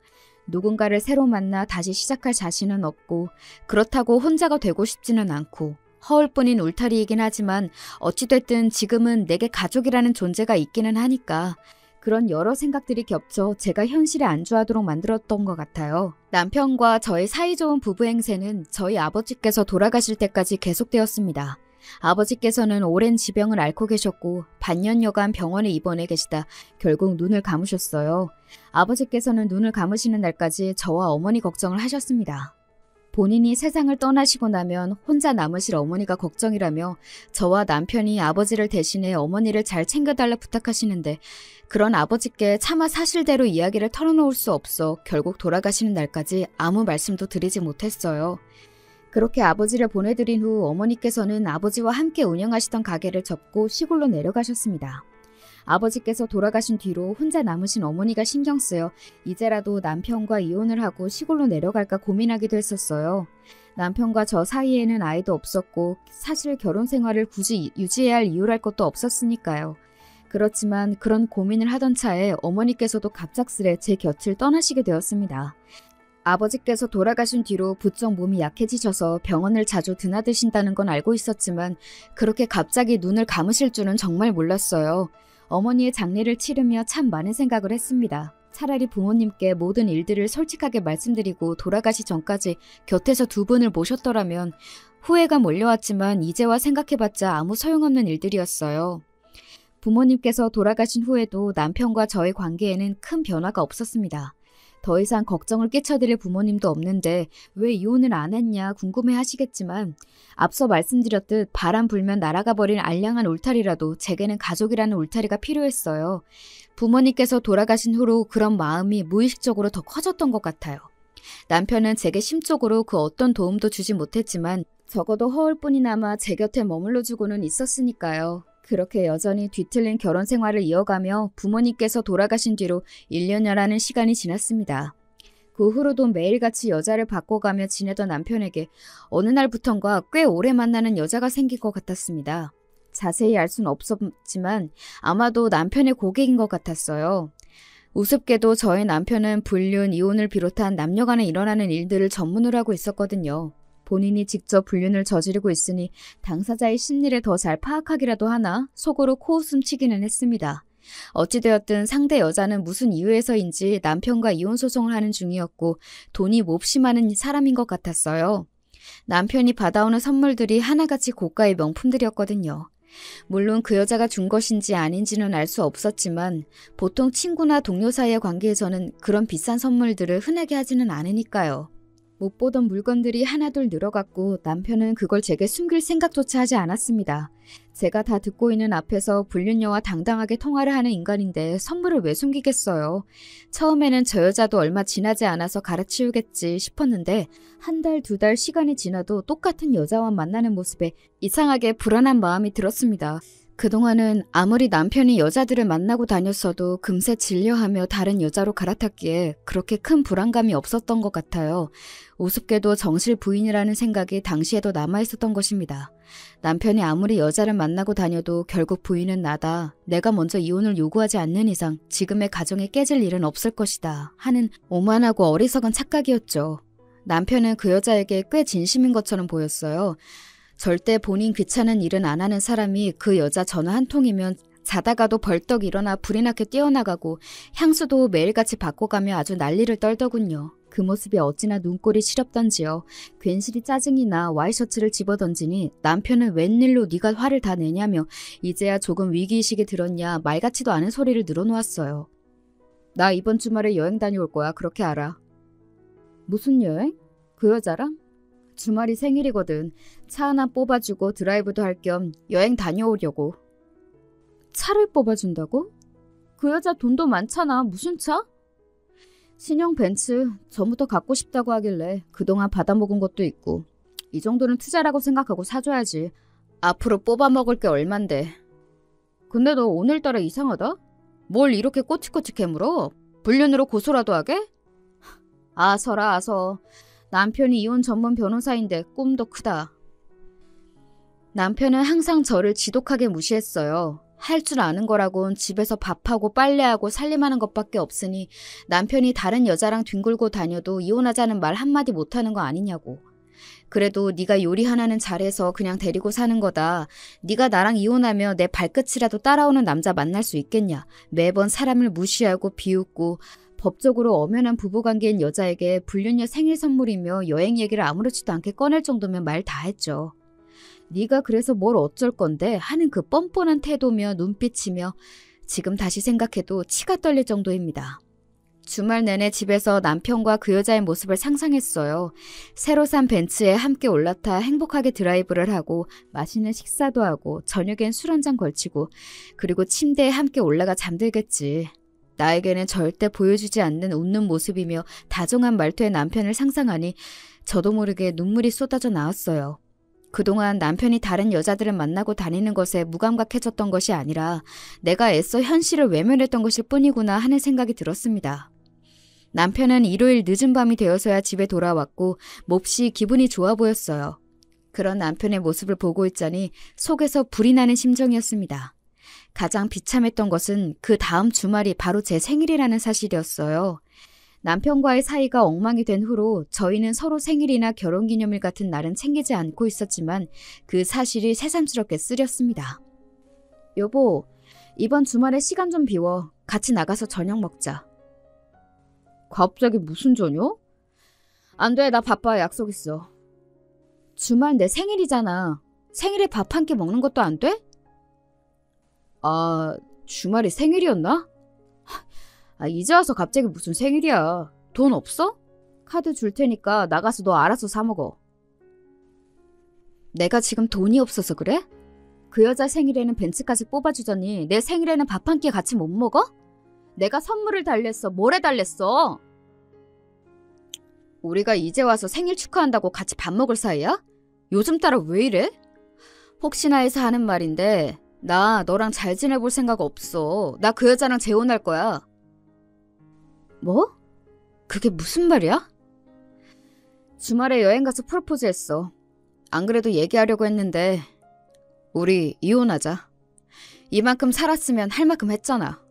누군가를 새로 만나 다시 시작할 자신은 없고 그렇다고 혼자가 되고 싶지는 않고 허울뿐인 울타리이긴 하지만 어찌됐든 지금은 내게 가족이라는 존재가 있기는 하니까 그런 여러 생각들이 겹쳐 제가 현실에 안주하도록 만들었던 것 같아요. 남편과 저의 사이좋은 부부 행세는 저희 아버지께서 돌아가실 때까지 계속되었습니다. 아버지께서는 오랜 지병을 앓고 계셨고 반년여간 병원에 입원해 계시다 결국 눈을 감으셨어요. 아버지께서는 눈을 감으시는 날까지 저와 어머니 걱정을 하셨습니다. 본인이 세상을 떠나시고 나면 혼자 남으실 어머니가 걱정이라며 저와 남편이 아버지를 대신해 어머니를 잘 챙겨달라 부탁하시는데 그런 아버지께 차마 사실대로 이야기를 털어놓을 수 없어 결국 돌아가시는 날까지 아무 말씀도 드리지 못했어요. 그렇게 아버지를 보내드린 후 어머니께서는 아버지와 함께 운영하시던 가게를 접고 시골로 내려가셨습니다. 아버지께서 돌아가신 뒤로 혼자 남으신 어머니가 신경 쓰여 이제라도 남편과 이혼을 하고 시골로 내려갈까 고민하기도 했었어요. 남편과 저 사이에는 아이도 없었고 사실 결혼 생활을 굳이 유지해야 할 이유랄 것도 없었으니까요. 그렇지만 그런 고민을 하던 차에 어머니께서도 갑작스레 제 곁을 떠나시게 되었습니다. 아버지께서 돌아가신 뒤로 부쩍 몸이 약해지셔서 병원을 자주 드나드신다는 건 알고 있었지만 그렇게 갑자기 눈을 감으실 줄은 정말 몰랐어요. 어머니의 장례를 치르며 참 많은 생각을 했습니다. 차라리 부모님께 모든 일들을 솔직하게 말씀드리고 돌아가시 전까지 곁에서 두 분을 모셨더라면 후회가 몰려왔지만 이제와 생각해봤자 아무 소용없는 일들이었어요. 부모님께서 돌아가신 후에도 남편과 저의 관계에는 큰 변화가 없었습니다. 더 이상 걱정을 끼쳐드릴 부모님도 없는데 왜 이혼을 안 했냐 궁금해 하시겠지만 앞서 말씀드렸듯 바람 불면 날아가 버린 알량한 울타리라도 제게는 가족이라는 울타리가 필요했어요. 부모님께서 돌아가신 후로 그런 마음이 무의식적으로 더 커졌던 것 같아요. 남편은 제게 심적으로 그 어떤 도움도 주지 못했지만 적어도 허울뿐이나마 제 곁에 머물러주고는 있었으니까요. 그렇게 여전히 뒤틀린 결혼 생활을 이어가며 부모님께서 돌아가신 뒤로 1년여라는 시간이 지났습니다. 그 후로도 매일같이 여자를 바꿔가며 지내던 남편에게 어느 날부턴가 꽤 오래 만나는 여자가 생긴 것 같았습니다. 자세히 알 수는 없었지만 아마도 남편의 고객인 것 같았어요. 우습게도 저의 남편은 불륜, 이혼을 비롯한 남녀간에 일어나는 일들을 전문으로 하고 있었거든요. 본인이 직접 불륜을 저지르고 있으니 당사자의 심리를 더 잘 파악하기라도 하나 속으로 코웃음 치기는 했습니다. 어찌되었든 상대 여자는 무슨 이유에서인지 남편과 이혼 소송을 하는 중이었고 돈이 몹시 많은 사람인 것 같았어요. 남편이 받아오는 선물들이 하나같이 고가의 명품들이었거든요. 물론 그 여자가 준 것인지 아닌지는 알 수 없었지만 보통 친구나 동료 사이의 관계에서는 그런 비싼 선물들을 흔하게 하지는 않으니까요. 못 보던 물건들이 하나둘 늘어갔고 남편은 그걸 제게 숨길 생각조차 하지 않았습니다. 제가 다 듣고 있는 앞에서 불륜녀와 당당하게 통화를 하는 인간인데 선물을 왜 숨기겠어요. 처음에는 저 여자도 얼마 지나지 않아서 갈아치우겠지 싶었는데 한 달, 두 달 시간이 지나도 똑같은 여자와 만나는 모습에 이상하게 불안한 마음이 들었습니다. 그동안은 아무리 남편이 여자들을 만나고 다녔어도 금세 질려하며 다른 여자로 갈아탔기에 그렇게 큰 불안감이 없었던 것 같아요. 우습게도 정실 부인이라는 생각이 당시에도 남아있었던 것입니다. 남편이 아무리 여자를 만나고 다녀도 결국 부인은 나다. 내가 먼저 이혼을 요구하지 않는 이상 지금의 가정에 깨질 일은 없을 것이다. 하는 오만하고 어리석은 착각이었죠. 남편은 그 여자에게 꽤 진심인 것처럼 보였어요. 절대 본인 귀찮은 일은 안 하는 사람이 그 여자 전화 한 통이면 자다가도 벌떡 일어나 불이 나게 뛰어나가고 향수도 매일같이 바꿔가며 아주 난리를 떨더군요. 그 모습이 어찌나 눈꼴이 시렵던지요. 괜시리 짜증이 나 와이셔츠를 집어던지니 남편은 웬일로 네가 화를 다 내냐며 이제야 조금 위기의식이 들었냐 말같지도 않은 소리를 늘어놓았어요. 나 이번 주말에 여행 다녀올 거야. 그렇게 알아. 무슨 여행? 그 여자랑? 주말이 생일이거든. 차 하나 뽑아주고 드라이브도 할 겸 여행 다녀오려고. 차를 뽑아준다고? 그 여자 돈도 많잖아. 무슨 차? 신형 벤츠. 전부터 갖고 싶다고 하길래 그동안 받아먹은 것도 있고. 이 정도는 투자라고 생각하고 사줘야지. 앞으로 뽑아먹을 게 얼만데. 근데 너 오늘따라 이상하다? 뭘 이렇게 꼬치꼬치 캐물어? 불륜으로 고소라도 하게? 아서라 아서. 남편이 이혼 전문 변호사인데 꿈도 크다. 남편은 항상 저를 지독하게 무시했어요. 할 줄 아는 거라곤 집에서 밥하고 빨래하고 살림하는 것밖에 없으니 남편이 다른 여자랑 뒹굴고 다녀도 이혼하자는 말 한마디 못하는 거 아니냐고. 그래도 네가 요리 하나는 잘해서 그냥 데리고 사는 거다. 네가 나랑 이혼하며 내 발끝이라도 따라오는 남자 만날 수 있겠냐. 매번 사람을 무시하고 비웃고 법적으로 엄연한 부부관계인 여자에게 불륜녀 생일 선물이며 여행 얘기를 아무렇지도 않게 꺼낼 정도면 말 다 했죠. 네가 그래서 뭘 어쩔 건데 하는 그 뻔뻔한 태도며 눈빛이며 지금 다시 생각해도 치가 떨릴 정도입니다. 주말 내내 집에서 남편과 그 여자의 모습을 상상했어요. 새로 산 벤츠에 함께 올라타 행복하게 드라이브를 하고 맛있는 식사도 하고 저녁엔 술 한잔 걸치고 그리고 침대에 함께 올라가 잠들겠지. 나에게는 절대 보여주지 않는 웃는 모습이며 다정한 말투의 남편을 상상하니 저도 모르게 눈물이 쏟아져 나왔어요. 그동안 남편이 다른 여자들을 만나고 다니는 것에 무감각해졌던 것이 아니라 내가 애써 현실을 외면했던 것일 뿐이구나 하는 생각이 들었습니다. 남편은 일요일 늦은 밤이 되어서야 집에 돌아왔고 몹시 기분이 좋아 보였어요. 그런 남편의 모습을 보고 있자니 속에서 불이 나는 심정이었습니다. 가장 비참했던 것은 그 다음 주말이 바로 제 생일이라는 사실이었어요. 남편과의 사이가 엉망이 된 후로 저희는 서로 생일이나 결혼기념일 같은 날은 챙기지 않고 있었지만 그 사실이 새삼스럽게 쓰렸습니다. 여보, 이번 주말에 시간 좀 비워. 같이 나가서 저녁 먹자. 갑자기 무슨 저녁? 안 돼, 나 바빠. 약속 있어. 주말 내 생일이잖아. 생일에 밥 한 끼 먹는 것도 안 돼? 아, 주말이 생일이었나? 이제 와서 갑자기 무슨 생일이야. 돈 없어? 카드 줄 테니까 나가서 너 알아서 사 먹어. 내가 지금 돈이 없어서 그래? 그 여자 생일에는 벤츠까지 뽑아주더니 내 생일에는 밥 한 끼 같이 못 먹어? 내가 선물을 달랬어. 뭘 해달랬어? 우리가 이제 와서 생일 축하한다고 같이 밥 먹을 사이야? 요즘 따라 왜 이래? 혹시나 해서 하는 말인데 나 너랑 잘 지내볼 생각 없어. 나 그 여자랑 재혼할 거야. 뭐? 그게 무슨 말이야? 주말에 여행 가서 프로포즈 했어. 안 그래도 얘기하려고 했는데 우리 이혼하자. 이만큼 살았으면 할 만큼 했잖아.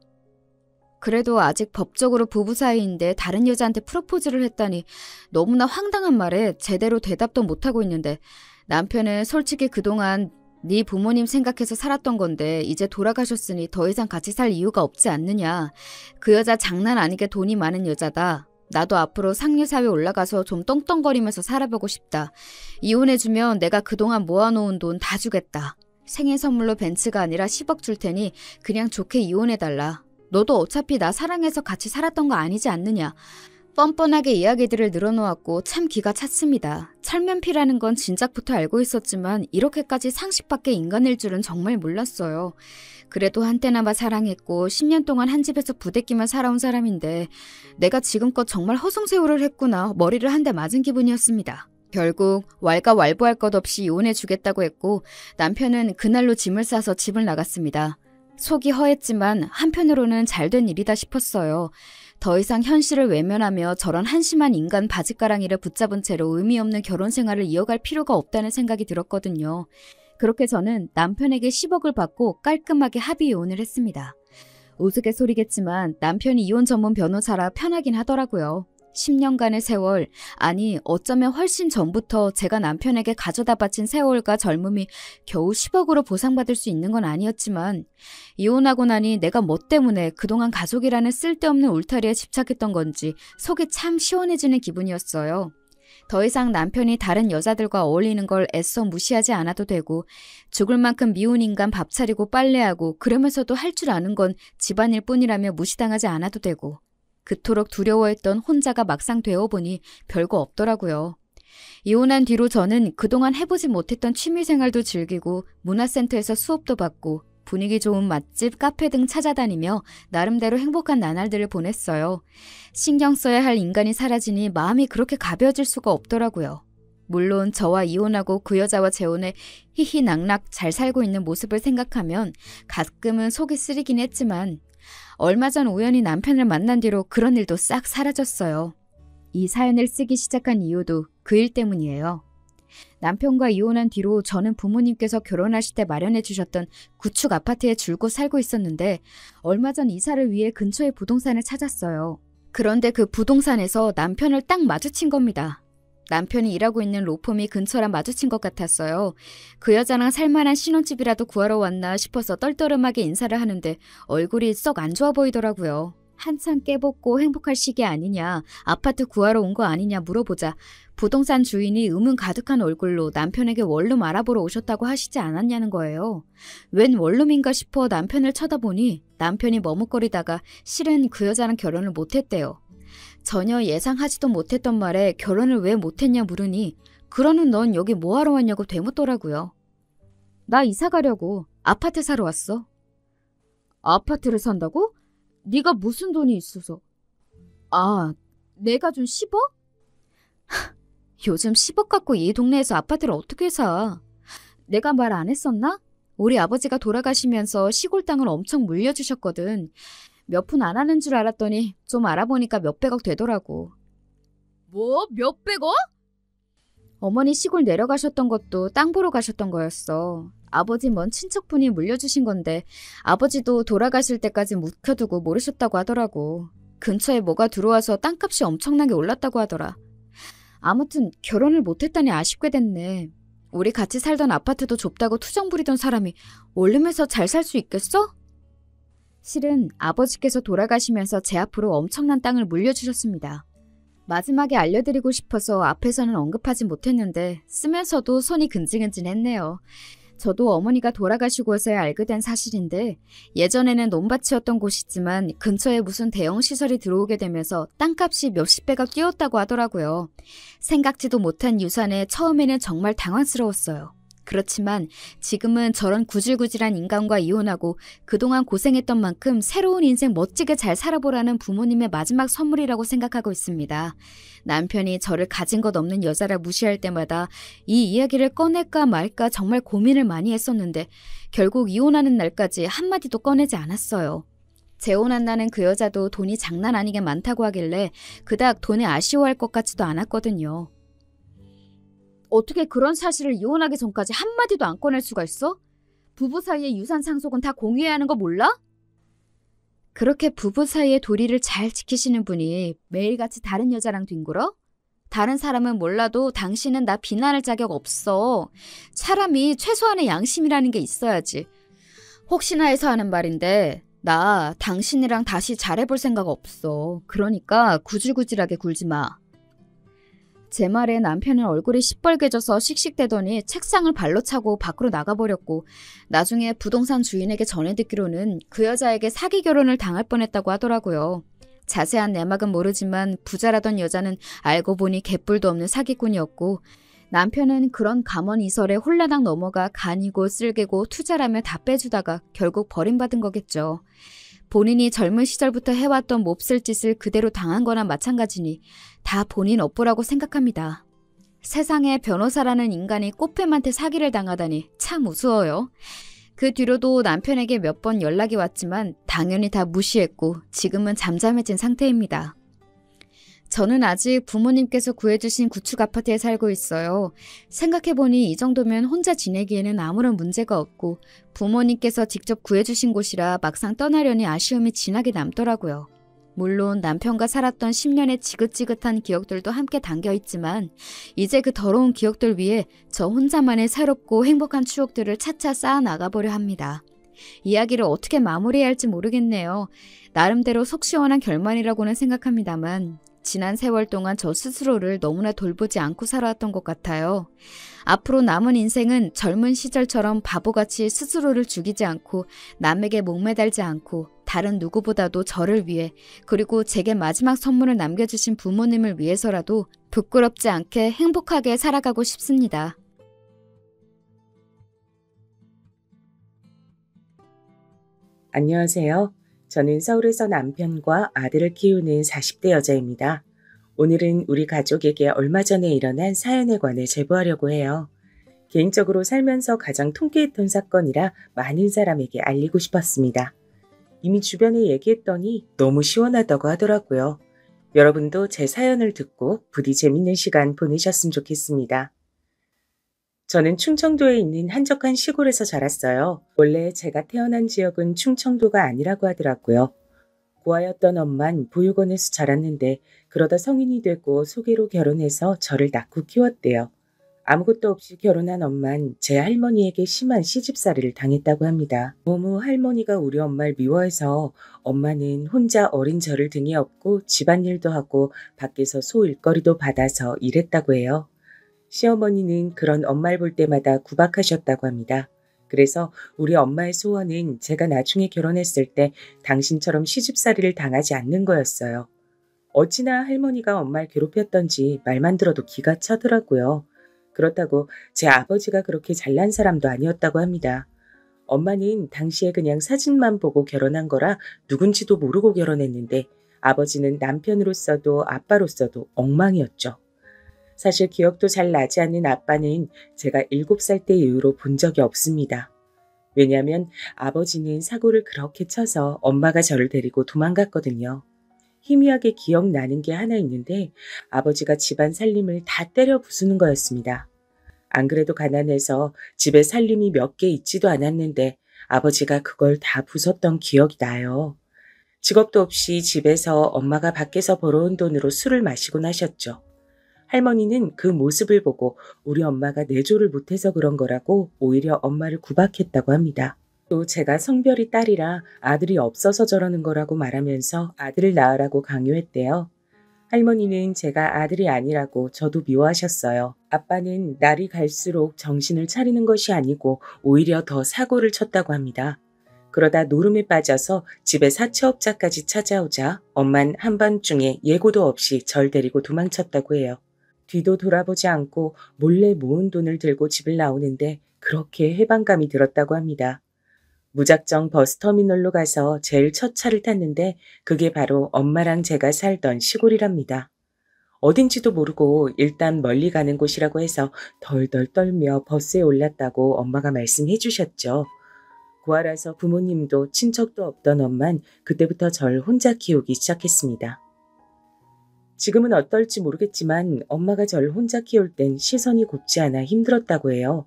그래도 아직 법적으로 부부 사이인데 다른 여자한테 프로포즈를 했다니 너무나 황당한 말에 제대로 대답도 못하고 있는데 남편은 솔직히 그동안 네 부모님 생각해서 살았던 건데 이제 돌아가셨으니 더 이상 같이 살 이유가 없지 않느냐. 그 여자 장난 아니게 돈이 많은 여자다. 나도 앞으로 상류사회 올라가서 좀 떵떵거리면서 살아보고 싶다. 이혼해주면 내가 그동안 모아놓은 돈 다 주겠다. 생일 선물로 벤츠가 아니라 10억 줄 테니 그냥 좋게 이혼해달라. 너도 어차피 나 사랑해서 같이 살았던 거 아니지 않느냐. 뻔뻔하게 이야기들을 늘어놓았고 참 기가 찼습니다. 철면피라는 건 진작부터 알고 있었지만 이렇게까지 상식 밖의 인간일 줄은 정말 몰랐어요. 그래도 한때나마 사랑했고 10년 동안 한 집에서 부대끼며 살아온 사람인데 내가 지금껏 정말 허송세월을 했구나. 머리를 한 대 맞은 기분이었습니다. 결국 왈가왈부할 것 없이 이혼해주겠다고 했고 남편은 그날로 짐을 싸서 집을 나갔습니다. 속이 허했지만 한편으로는 잘된 일이다 싶었어요. 더 이상 현실을 외면하며 저런 한심한 인간 바짓가랑이를 붙잡은 채로 의미 없는 결혼 생활을 이어갈 필요가 없다는 생각이 들었거든요. 그렇게 저는 남편에게 10억을 받고 깔끔하게 합의 이혼을 했습니다. 우스갯소리겠지만 남편이 이혼 전문 변호사라 편하긴 하더라고요. 10년간의 세월, 아니 어쩌면 훨씬 전부터 제가 남편에게 가져다 바친 세월과 젊음이 겨우 10억으로 보상받을 수 있는 건 아니었지만 이혼하고 나니 내가 뭐 때문에 그동안 가족이라는 쓸데없는 울타리에 집착했던 건지 속이 참 시원해지는 기분이었어요. 더 이상 남편이 다른 여자들과 어울리는 걸 애써 무시하지 않아도 되고 죽을 만큼 미운 인간 밥 차리고 빨래하고 그러면서도 할 줄 아는 건 집안일 뿐이라며 무시당하지 않아도 되고 그토록 두려워했던 혼자가 막상 되어보니 별거 없더라고요. 이혼한 뒤로 저는 그동안 해보지 못했던 취미생활도 즐기고 문화센터에서 수업도 받고 분위기 좋은 맛집, 카페 등 찾아다니며 나름대로 행복한 나날들을 보냈어요. 신경 써야 할 인간이 사라지니 마음이 그렇게 가벼워질 수가 없더라고요. 물론 저와 이혼하고 그 여자와 재혼해 희희낙낙 잘 살고 있는 모습을 생각하면 가끔은 속이 쓰리긴 했지만 얼마 전 우연히 남편을 만난 뒤로 그런 일도 싹 사라졌어요. 이 사연을 쓰기 시작한 이유도 그 일 때문이에요. 남편과 이혼한 뒤로 저는 부모님께서 결혼하실 때 마련해 주셨던 구축 아파트에 줄곧 살고 있었는데 얼마 전 이사를 위해 근처의 부동산을 찾았어요. 그런데 그 부동산에서 남편을 딱 마주친 겁니다. 남편이 일하고 있는 로펌이 근처라 마주친 것 같았어요. 그 여자랑 살만한 신혼집이라도 구하러 왔나 싶어서 떨떠름하게 인사를 하는데 얼굴이 썩 안 좋아 보이더라고요. 한참 깨벗고 행복할 시기 아니냐, 아파트 구하러 온 거 아니냐 물어보자 부동산 주인이 의문 가득한 얼굴로 남편에게 원룸 알아보러 오셨다고 하시지 않았냐는 거예요. 웬 원룸인가 싶어 남편을 쳐다보니 남편이 머뭇거리다가 실은 그 여자랑 결혼을 못했대요. 전혀 예상하지도 못했던 말에 결혼을 왜 못했냐 물으니 그러는 넌 여기 뭐하러 왔냐고 되묻더라고요. 나 이사 가려고 아파트 사러 왔어. 아파트를 산다고? 네가 무슨 돈이 있어서? 아, 내가 준 10억? 요즘 10억 갖고 이 동네에서 아파트를 어떻게 사? 내가 말 안 했었나? 우리 아버지가 돌아가시면서 시골 땅을 엄청 물려주셨거든. 몇 푼 안 하는 줄 알았더니 좀 알아보니까 몇백억 되더라고. 뭐? 몇백억? 어머니 시골 내려가셨던 것도 땅 보러 가셨던 거였어. 아버지 먼 친척분이 물려주신 건데 아버지도 돌아가실 때까지 묵혀두고 모르셨다고 하더라고. 근처에 뭐가 들어와서 땅값이 엄청나게 올랐다고 하더라. 아무튼 결혼을 못했다니 아쉽게 됐네. 우리 같이 살던 아파트도 좁다고 투정 부리던 사람이 원룸에서 잘 살 수 있겠어? 실은 아버지께서 돌아가시면서 제 앞으로 엄청난 땅을 물려주셨습니다. 마지막에 알려드리고 싶어서 앞에서는 언급하지 못했는데 쓰면서도 손이 근질근질했네요. 저도 어머니가 돌아가시고서야 알게 된 사실인데 예전에는 논밭이었던 곳이지만 근처에 무슨 대형 시설이 들어오게 되면서 땅값이 몇십 배가 뛰었다고 하더라고요. 생각지도 못한 유산에 처음에는 정말 당황스러웠어요. 그렇지만 지금은 저런 구질구질한 인간과 이혼하고 그동안 고생했던 만큼 새로운 인생 멋지게 잘 살아보라는 부모님의 마지막 선물이라고 생각하고 있습니다. 남편이 저를 가진 것 없는 여자라 무시할 때마다 이 이야기를 꺼낼까 말까 정말 고민을 많이 했었는데 결국 이혼하는 날까지 한마디도 꺼내지 않았어요. 재혼한다는 그 여자도 돈이 장난 아니게 많다고 하길래 그닥 돈에 아쉬워할 것 같지도 않았거든요. 어떻게 그런 사실을 이혼하기 전까지 한마디도 안 꺼낼 수가 있어? 부부 사이의 유산 상속은 다 공유해야 하는 거 몰라? 그렇게 부부 사이의 도리를 잘 지키시는 분이 매일같이 다른 여자랑 뒹굴어? 다른 사람은 몰라도 당신은 나 비난할 자격 없어. 사람이 최소한의 양심이라는 게 있어야지. 혹시나 해서 하는 말인데 나 당신이랑 다시 잘해볼 생각 없어. 그러니까 구질구질하게 굴지 마. 제 말에 남편은 얼굴이 시뻘개져서 씩씩대더니 책상을 발로 차고 밖으로 나가버렸고 나중에 부동산 주인에게 전해 듣기로는 그 여자에게 사기 결혼을 당할 뻔했다고 하더라고요. 자세한 내막은 모르지만 부자라던 여자는 알고 보니 개뿔도 없는 사기꾼이었고 남편은 그런 감언이설에 홀라당 넘어가 간이고 쓸개고 투자라며 다 빼주다가 결국 버림받은 거겠죠. 본인이 젊은 시절부터 해왔던 몹쓸 짓을 그대로 당한 거나 마찬가지니 다 본인 업보라고 생각합니다. 세상에 변호사라는 인간이 꽃뱀한테 사기를 당하다니 참 우스워요. 그 뒤로도 남편에게 몇 번 연락이 왔지만 당연히 다 무시했고 지금은 잠잠해진 상태입니다. 저는 아직 부모님께서 구해주신 구축 아파트에 살고 있어요. 생각해보니 이 정도면 혼자 지내기에는 아무런 문제가 없고 부모님께서 직접 구해주신 곳이라 막상 떠나려니 아쉬움이 진하게 남더라고요. 물론 남편과 살았던 10년의 지긋지긋한 기억들도 함께 담겨있지만 이제 그 더러운 기억들 위에 저 혼자만의 새롭고 행복한 추억들을 차차 쌓아 나가보려 합니다. 이야기를 어떻게 마무리해야 할지 모르겠네요. 나름대로 속 시원한 결말이라고는 생각합니다만 지난 세월 동안 저 스스로를 너무나 돌보지 않고 살아왔던 것 같아요. 앞으로 남은 인생은 젊은 시절처럼 바보같이 스스로를 죽이지 않고 남에게 목매달지 않고 다른 누구보다도 저를 위해, 그리고 제게 마지막 선물을 남겨주신 부모님을 위해서라도 부끄럽지 않게 행복하게 살아가고 싶습니다. 안녕하세요. 저는 서울에서 남편과 아들을 키우는 40대 여자입니다. 오늘은 우리 가족에게 얼마 전에 일어난 사연에 관해 제보하려고 해요. 개인적으로 살면서 가장 통쾌했던 사건이라 많은 사람에게 알리고 싶었습니다. 이미 주변에 얘기했더니 너무 시원하다고 하더라고요. 여러분도 제 사연을 듣고 부디 재밌는 시간 보내셨으면 좋겠습니다. 저는 충청도에 있는 한적한 시골에서 자랐어요. 원래 제가 태어난 지역은 충청도가 아니라고 하더라고요. 고아였던 엄만 보육원에서 자랐는데 그러다 성인이 되고 소개로 결혼해서 저를 낳고 키웠대요. 아무것도 없이 결혼한 엄만 제 할머니에게 심한 시집살이를 당했다고 합니다. 너무 할머니가 우리 엄마를 미워해서 엄마는 혼자 어린 저를 등에 업고 집안일도 하고 밖에서 소일거리도 받아서 일했다고 해요. 시어머니는 그런 엄마를 볼 때마다 구박하셨다고 합니다. 그래서 우리 엄마의 소원은 제가 나중에 결혼했을 때 당신처럼 시집살이를 당하지 않는 거였어요. 어찌나 할머니가 엄마를 괴롭혔던지 말만 들어도 기가 차더라고요. 그렇다고 제 아버지가 그렇게 잘난 사람도 아니었다고 합니다. 엄마는 당시에 그냥 사진만 보고 결혼한 거라 누군지도 모르고 결혼했는데 아버지는 남편으로서도 아빠로서도 엉망이었죠. 사실 기억도 잘 나지 않는 아빠는 제가 7살 때 이후로 본 적이 없습니다. 왜냐하면 아버지는 사고를 그렇게 쳐서 엄마가 저를 데리고 도망갔거든요. 희미하게 기억나는 게 하나 있는데 아버지가 집안 살림을 다 때려 부수는 거였습니다. 안 그래도 가난해서 집에 살림이 몇 개 있지도 않았는데 아버지가 그걸 다 부쉈던 기억이 나요. 직업도 없이 집에서 엄마가 밖에서 벌어온 돈으로 술을 마시곤 하셨죠. 할머니는 그 모습을 보고 우리 엄마가 내조를 못해서 그런 거라고 오히려 엄마를 구박했다고 합니다. 또 제가 성별이 딸이라 아들이 없어서 저러는 거라고 말하면서 아들을 낳으라고 강요했대요. 할머니는 제가 아들이 아니라고 저도 미워하셨어요. 아빠는 날이 갈수록 정신을 차리는 것이 아니고 오히려 더 사고를 쳤다고 합니다. 그러다 노름에 빠져서 집에 사채업자까지 찾아오자 엄만 한밤중에 예고도 없이 절 데리고 도망쳤다고 해요. 뒤도 돌아보지 않고 몰래 모은 돈을 들고 집을 나오는데 그렇게 해방감이 들었다고 합니다. 무작정 버스터미널로 가서 제일 첫 차를 탔는데 그게 바로 엄마랑 제가 살던 시골이랍니다. 어딘지도 모르고 일단 멀리 가는 곳이라고 해서 덜덜 떨며 버스에 올랐다고 엄마가 말씀해 주셨죠. 고아라서 부모님도 친척도 없던 엄만 그때부터 절 혼자 키우기 시작했습니다. 지금은 어떨지 모르겠지만 엄마가 절 혼자 키울 땐 시선이 곱지 않아 힘들었다고 해요.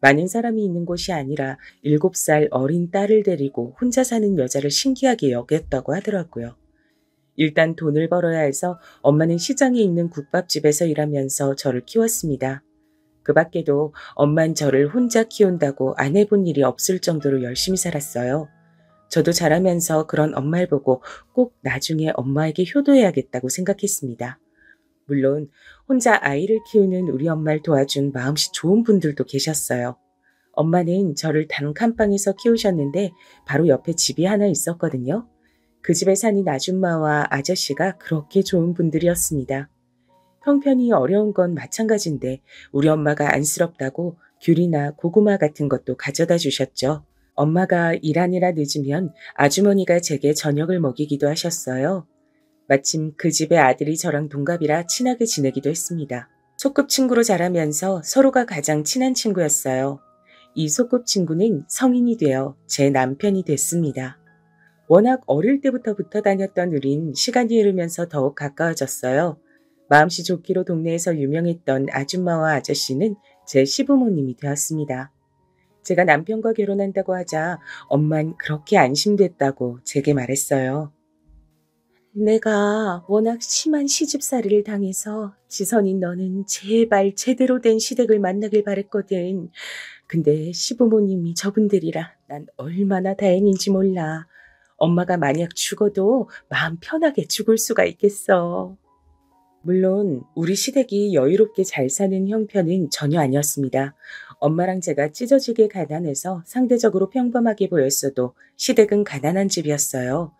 많은 사람이 있는 곳이 아니라 7살 어린 딸을 데리고 혼자 사는 여자를 신기하게 여겼다고 하더라고요. 일단 돈을 벌어야 해서 엄마는 시장에 있는 국밥집에서 일하면서 저를 키웠습니다. 그 밖에도 엄만 저를 혼자 키운다고 안 해본 일이 없을 정도로 열심히 살았어요. 저도 자라면서 그런 엄마를 보고 꼭 나중에 엄마에게 효도해야겠다고 생각했습니다. 물론 혼자 아이를 키우는 우리 엄마를 도와준 마음씨 좋은 분들도 계셨어요. 엄마는 저를 단칸방에서 키우셨는데 바로 옆에 집이 하나 있었거든요. 그 집에 사는 아줌마와 아저씨가 그렇게 좋은 분들이었습니다. 형편이 어려운 건 마찬가지인데 우리 엄마가 안쓰럽다고 귤이나 고구마 같은 것도 가져다 주셨죠. 엄마가 일하느라 늦으면 아주머니가 제게 저녁을 먹이기도 하셨어요. 마침 그 집의 아들이 저랑 동갑이라 친하게 지내기도 했습니다. 소꿉친구로 자라면서 서로가 가장 친한 친구였어요. 이 소꿉친구는 성인이 되어 제 남편이 됐습니다. 워낙 어릴 때부터 붙어 다녔던 우린 시간이 흐르면서 더욱 가까워졌어요. 마음씨 좋기로 동네에서 유명했던 아줌마와 아저씨는 제 시부모님이 되었습니다. 제가 남편과 결혼한다고 하자 엄만 그렇게 안심됐다고 제게 말했어요. 내가 워낙 심한 시집살이를 당해서 지선인 너는 제발 제대로 된 시댁을 만나길 바랬거든. 근데 시부모님이 저분들이라 난 얼마나 다행인지 몰라. 엄마가 만약 죽어도 마음 편하게 죽을 수가 있겠어. 물론 우리 시댁이 여유롭게 잘 사는 형편은 전혀 아니었습니다. 엄마랑 제가 찢어지게 가난해서 상대적으로 평범하게 보였어도 시댁은 가난한 집이었어요.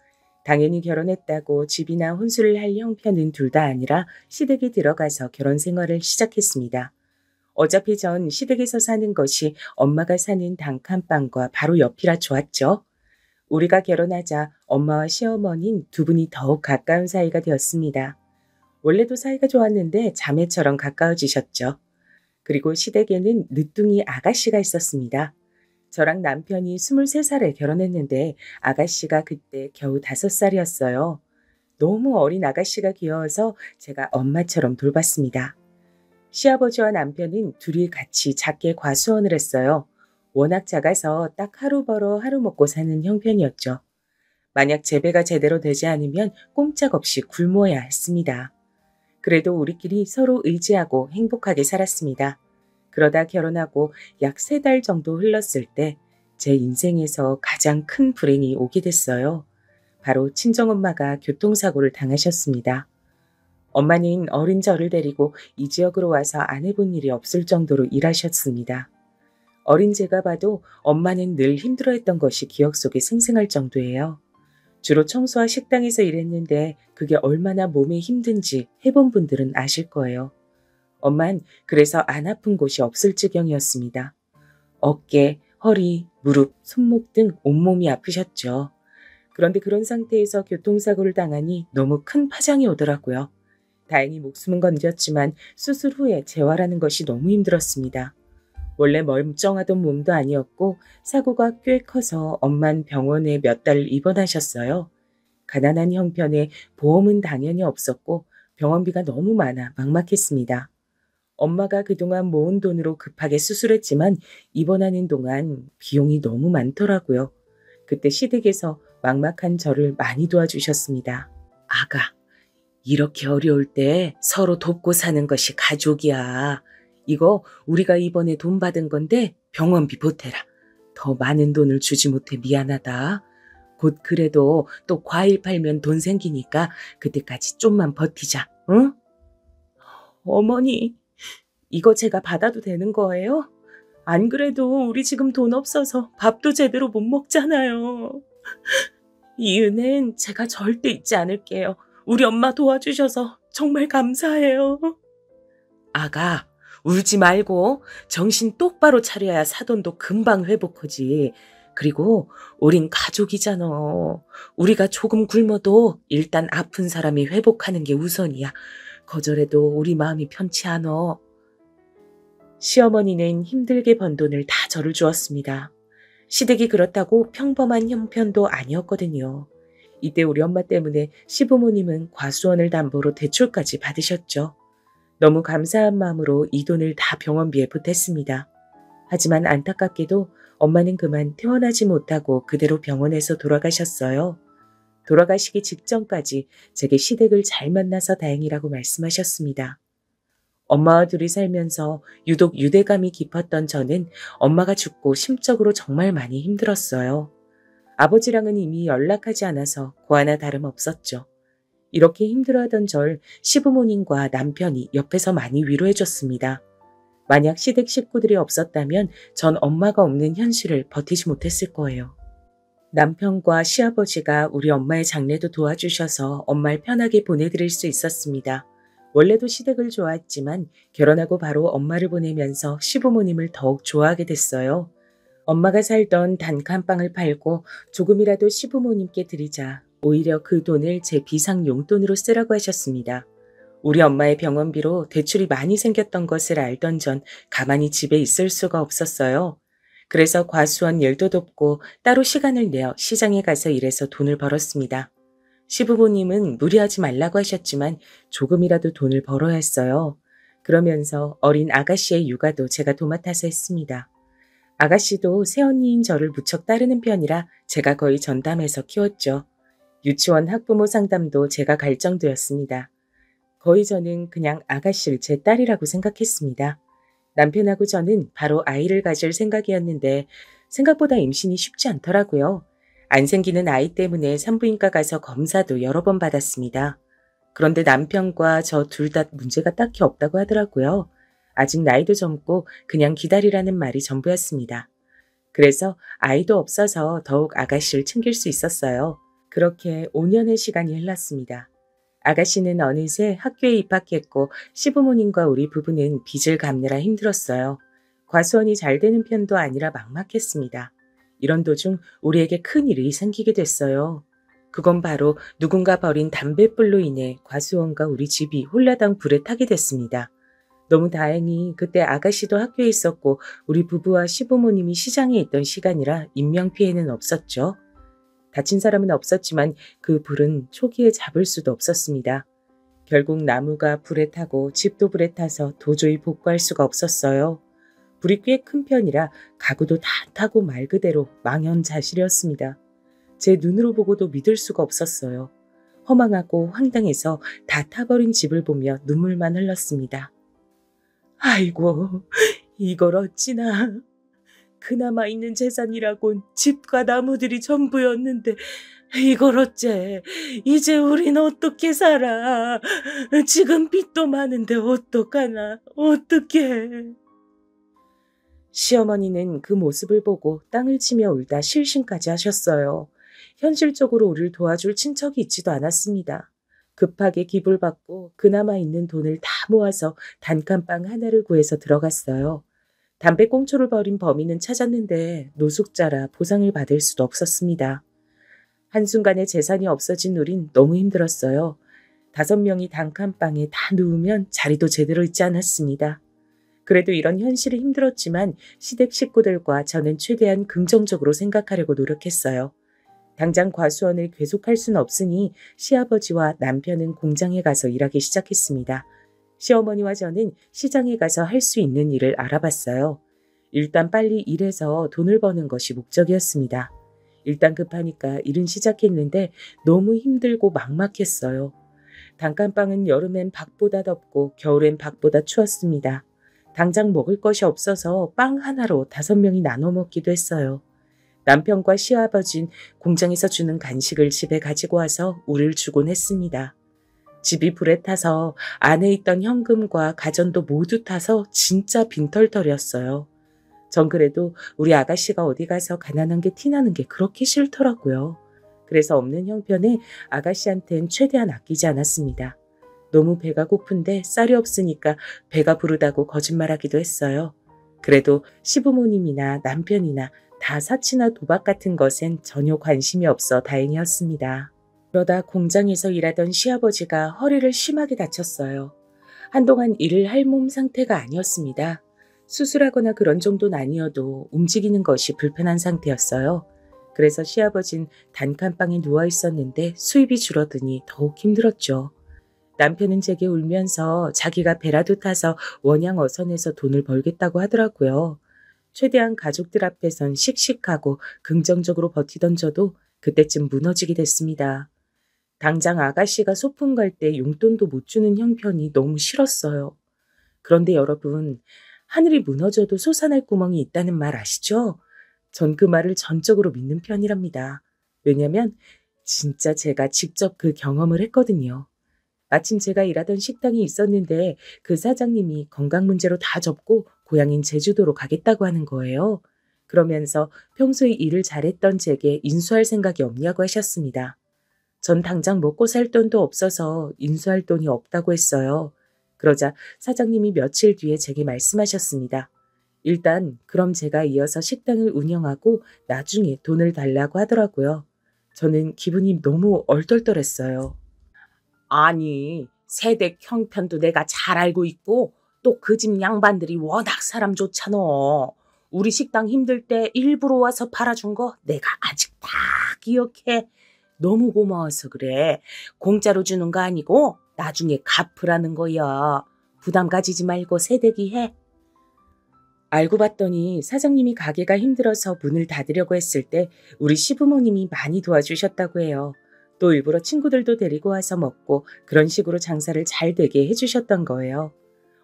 당연히 결혼했다고 집이나 혼수를 할 형편은 둘 다 아니라 시댁에 들어가서 결혼 생활을 시작했습니다. 어차피 전 시댁에서 사는 것이 엄마가 사는 단칸방과 바로 옆이라 좋았죠. 우리가 결혼하자 엄마와 시어머니는 두 분이 더욱 가까운 사이가 되었습니다. 원래도 사이가 좋았는데 자매처럼 가까워지셨죠. 그리고 시댁에는 늦둥이 아가씨가 있었습니다. 저랑 남편이 23살에 결혼했는데 아가씨가 그때 겨우 5살이었어요. 너무 어린 아가씨가 귀여워서 제가 엄마처럼 돌봤습니다. 시아버지와 남편은 둘이 같이 작게 과수원을 했어요. 워낙 작아서 딱 하루 벌어 하루 먹고 사는 형편이었죠. 만약 재배가 제대로 되지 않으면 꼼짝없이 굶어야 했습니다. 그래도 우리끼리 서로 의지하고 행복하게 살았습니다. 그러다 결혼하고 약 3달 정도 흘렀을 때 제 인생에서 가장 큰 불행이 오게 됐어요. 바로 친정엄마가 교통사고를 당하셨습니다. 엄마는 어린 저를 데리고 이 지역으로 와서 안 해본 일이 없을 정도로 일하셨습니다. 어린 제가 봐도 엄마는 늘 힘들어했던 것이 기억 속에 생생할 정도예요. 주로 청소와 식당에서 일했는데 그게 얼마나 몸에 힘든지 해본 분들은 아실 거예요. 엄만 그래서 안 아픈 곳이 없을 지경이었습니다. 어깨, 허리, 무릎, 손목 등 온몸이 아프셨죠. 그런데 그런 상태에서 교통사고를 당하니 너무 큰 파장이 오더라고요. 다행히 목숨은 건졌지만 수술 후에 재활하는 것이 너무 힘들었습니다. 원래 멀쩡하던 몸도 아니었고 사고가 꽤 커서 엄만 병원에 몇 달 입원하셨어요. 가난한 형편에 보험은 당연히 없었고 병원비가 너무 많아 막막했습니다. 엄마가 그동안 모은 돈으로 급하게 수술했지만 입원하는 동안 비용이 너무 많더라고요. 그때 시댁에서 막막한 저를 많이 도와주셨습니다. 아가, 이렇게 어려울 때 서로 돕고 사는 것이 가족이야. 이거 우리가 이번에 돈 받은 건데 병원비 보태라. 더 많은 돈을 주지 못해 미안하다. 곧 그래도 또 과일 팔면 돈 생기니까 그때까지 좀만 버티자. 응? 어머니, 이거 제가 받아도 되는 거예요? 안 그래도 우리 지금 돈 없어서 밥도 제대로 못 먹잖아요. 이 은혜는 제가 절대 잊지 않을게요. 우리 엄마 도와주셔서 정말 감사해요. 아가, 울지 말고 정신 똑바로 차려야 사돈도 금방 회복하지. 그리고 우린 가족이잖아. 우리가 조금 굶어도 일단 아픈 사람이 회복하는 게 우선이야. 거절해도 우리 마음이 편치 않아. 시어머니는 힘들게 번 돈을 다 저를 주었습니다. 시댁이 그렇다고 평범한 형편도 아니었거든요. 이때 우리 엄마 때문에 시부모님은 과수원을 담보로 대출까지 받으셨죠. 너무 감사한 마음으로 이 돈을 다 병원비에 보탰습니다. 하지만 안타깝게도 엄마는 그만 퇴원하지 못하고 그대로 병원에서 돌아가셨어요. 돌아가시기 직전까지 제게 시댁을 잘 만나서 다행이라고 말씀하셨습니다. 엄마와 둘이 살면서 유독 유대감이 깊었던 저는 엄마가 죽고 심적으로 정말 많이 힘들었어요. 아버지랑은 이미 연락하지 않아서 고아나 다름없었죠. 이렇게 힘들어하던 절 시부모님과 남편이 옆에서 많이 위로해줬습니다. 만약 시댁 식구들이 없었다면 전 엄마가 없는 현실을 버티지 못했을 거예요. 남편과 시아버지가 우리 엄마의 장례도 도와주셔서 엄마를 편하게 보내드릴 수 있었습니다. 원래도 시댁을 좋아했지만 결혼하고 바로 엄마를 보내면서 시부모님을 더욱 좋아하게 됐어요. 엄마가 살던 단칸방을 팔고 조금이라도 시부모님께 드리자 오히려 그 돈을 제 비상 용돈으로 쓰라고 하셨습니다. 우리 엄마의 병원비로 대출이 많이 생겼던 것을 알던 전 가만히 집에 있을 수가 없었어요. 그래서 과수원 일도 돕고 따로 시간을 내어 시장에 가서 일해서 돈을 벌었습니다. 시부모님은 무리하지 말라고 하셨지만 조금이라도 돈을 벌어야 했어요. 그러면서 어린 아가씨의 육아도 제가 도맡아서 했습니다. 아가씨도 새언니인 저를 무척 따르는 편이라 제가 거의 전담해서 키웠죠. 유치원 학부모 상담도 제가 갈 정도였습니다. 거의 저는 그냥 아가씨를 제 딸이라고 생각했습니다. 남편하고 저는 바로 아이를 가질 생각이었는데 생각보다 임신이 쉽지 않더라고요. 안 생기는 아이 때문에 산부인과 가서 검사도 여러 번 받았습니다. 그런데 남편과 저 둘 다 문제가 딱히 없다고 하더라고요. 아직 나이도 젊고 그냥 기다리라는 말이 전부였습니다. 그래서 아이도 없어서 더욱 아가씨를 챙길 수 있었어요. 그렇게 5년의 시간이 흘렀습니다. 아가씨는 어느새 학교에 입학했고 시부모님과 우리 부부는 빚을 갚느라 힘들었어요. 과수원이 잘 되는 편도 아니라 막막했습니다. 이런 도중 우리에게 큰 일이 생기게 됐어요. 그건 바로 누군가 버린 담뱃불로 인해 과수원과 우리 집이 홀라당 불에 타게 됐습니다. 너무 다행히 그때 아가씨도 학교에 있었고 우리 부부와 시부모님이 시장에 있던 시간이라 인명피해는 없었죠. 다친 사람은 없었지만 그 불은 초기에 잡을 수도 없었습니다. 결국 나무가 불에 타고 집도 불에 타서 도저히 복구할 수가 없었어요. 불이 꽤 큰 편이라 가구도 다 타고 말 그대로 망연자실이었습니다. 제 눈으로 보고도 믿을 수가 없었어요. 허망하고 황당해서 다 타버린 집을 보며 눈물만 흘렀습니다. 아이고, 이걸 어찌나. 그나마 있는 재산이라곤 집과 나무들이 전부였는데 이걸 어째. 이제 우린 어떻게 살아. 지금 빚도 많은데 어떡하나. 어떡해. 시어머니는 그 모습을 보고 땅을 치며 울다 실신까지 하셨어요. 현실적으로 우리를 도와줄 친척이 있지도 않았습니다. 급하게 기부를 받고 그나마 있는 돈을 다 모아서 단칸방 하나를 구해서 들어갔어요. 담배꽁초를 버린 범인은 찾았는데 노숙자라 보상을 받을 수도 없었습니다. 한순간에 재산이 없어진 우린 너무 힘들었어요. 5명이 단칸방에 다 누우면 자리도 제대로 있지 않았습니다. 그래도 이런 현실이 힘들었지만 시댁 식구들과 저는 최대한 긍정적으로 생각하려고 노력했어요. 당장 과수원을 계속할 수는 없으니 시아버지와 남편은 공장에 가서 일하기 시작했습니다. 시어머니와 저는 시장에 가서 할 수 있는 일을 알아봤어요. 일단 빨리 일해서 돈을 버는 것이 목적이었습니다. 일단 급하니까 일은 시작했는데 너무 힘들고 막막했어요. 단칸방은 여름엔 밖보다 덥고 겨울엔 밖보다 추웠습니다. 당장 먹을 것이 없어서 빵 하나로 5명이 나눠 먹기도 했어요. 남편과 시아버진 공장에서 주는 간식을 집에 가지고 와서 우릴 주곤 했습니다. 집이 불에 타서 안에 있던 현금과 가전도 모두 타서 진짜 빈털털이었어요. 전 그래도 우리 아가씨가 어디 가서 가난한 게 티나는 게 그렇게 싫더라고요. 그래서 없는 형편에 아가씨한텐 최대한 아끼지 않았습니다. 너무 배가 고픈데 쌀이 없으니까 배가 부르다고 거짓말하기도 했어요. 그래도 시부모님이나 남편이나 다 사치나 도박 같은 것엔 전혀 관심이 없어 다행이었습니다. 그러다 공장에서 일하던 시아버지가 허리를 심하게 다쳤어요. 한동안 일을 할 몸 상태가 아니었습니다. 수술하거나 그런 정도는 아니어도 움직이는 것이 불편한 상태였어요. 그래서 시아버진 단칸방에 누워 있었는데 수입이 줄어드니 더욱 힘들었죠. 남편은 제게 울면서 자기가 배라도 타서 원양 어선에서 돈을 벌겠다고 하더라고요. 최대한 가족들 앞에선 씩씩하고 긍정적으로 버티던 저도 그때쯤 무너지게 됐습니다. 당장 아가씨가 소풍 갈 때 용돈도 못 주는 형편이 너무 싫었어요. 그런데 여러분, 하늘이 무너져도 솟아날 구멍이 있다는 말 아시죠? 전 그 말을 전적으로 믿는 편이랍니다. 왜냐면 진짜 제가 직접 그 경험을 했거든요. 마침 제가 일하던 식당이 있었는데 그 사장님이 건강 문제로 다 접고 고향인 제주도로 가겠다고 하는 거예요. 그러면서 평소에 일을 잘했던 제게 인수할 생각이 없냐고 하셨습니다. 전 당장 먹고 살 돈도 없어서 인수할 돈이 없다고 했어요. 그러자 사장님이 며칠 뒤에 제게 말씀하셨습니다. 일단 그럼 제가 이어서 식당을 운영하고 나중에 돈을 달라고 하더라고요. 저는 기분이 너무 얼떨떨했어요. 아니, 세댁 형편도 내가 잘 알고 있고 또 그 집 양반들이 워낙 사람 좋잖아. 우리 식당 힘들 때 일부러 와서 팔아준 거 내가 아직 다 기억해. 너무 고마워서 그래. 공짜로 주는 거 아니고 나중에 갚으라는 거야. 부담 가지지 말고 세대기 해. 알고 봤더니 사장님이 가게가 힘들어서 문을 닫으려고 했을 때 우리 시부모님이 많이 도와주셨다고 해요. 또 일부러 친구들도 데리고 와서 먹고 그런 식으로 장사를 잘 되게 해주셨던 거예요.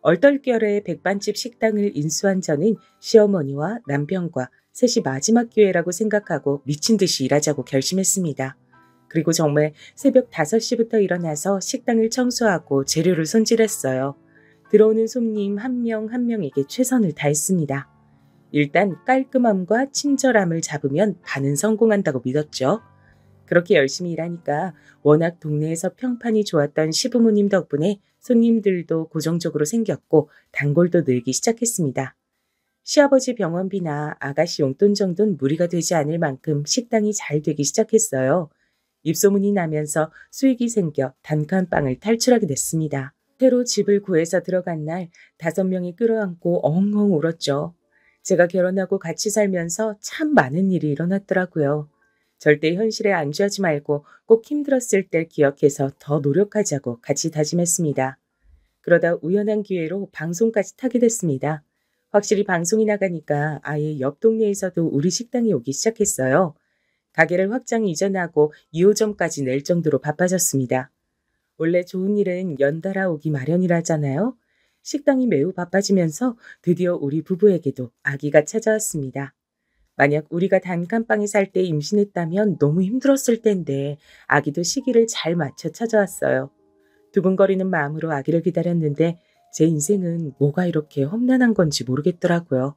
얼떨결에 백반집 식당을 인수한 저는 시어머니와 남편과 셋이 마지막 기회라고 생각하고 미친 듯이 일하자고 결심했습니다. 그리고 정말 새벽 5시부터 일어나서 식당을 청소하고 재료를 손질했어요. 들어오는 손님 한 명 한 명에게 최선을 다했습니다. 일단 깔끔함과 친절함을 잡으면 반은 성공한다고 믿었죠. 그렇게 열심히 일하니까 워낙 동네에서 평판이 좋았던 시부모님 덕분에 손님들도 고정적으로 생겼고 단골도 늘기 시작했습니다. 시아버지 병원비나 아가씨 용돈 정도는 무리가 되지 않을 만큼 식당이 잘 되기 시작했어요. 입소문이 나면서 수익이 생겨 단칸방을 탈출하게 됐습니다. 새로 집을 구해서 들어간 날 5명이 끌어안고 엉엉 울었죠. 제가 결혼하고 같이 살면서 참 많은 일이 일어났더라고요. 절대 현실에 안주하지 말고 꼭 힘들었을 때 기억해서 더 노력하자고 같이 다짐했습니다. 그러다 우연한 기회로 방송까지 타게 됐습니다. 확실히 방송이 나가니까 아예 옆 동네에서도 우리 식당에 오기 시작했어요. 가게를 확장 이전하고 2호점까지 낼 정도로 바빠졌습니다. 원래 좋은 일은 연달아 오기 마련이라잖아요. 식당이 매우 바빠지면서 드디어 우리 부부에게도 아기가 찾아왔습니다. 만약 우리가 단칸방에 살 때 임신했다면 너무 힘들었을 텐데 아기도 시기를 잘 맞춰 찾아왔어요. 두근거리는 마음으로 아기를 기다렸는데 제 인생은 뭐가 이렇게 험난한 건지 모르겠더라고요.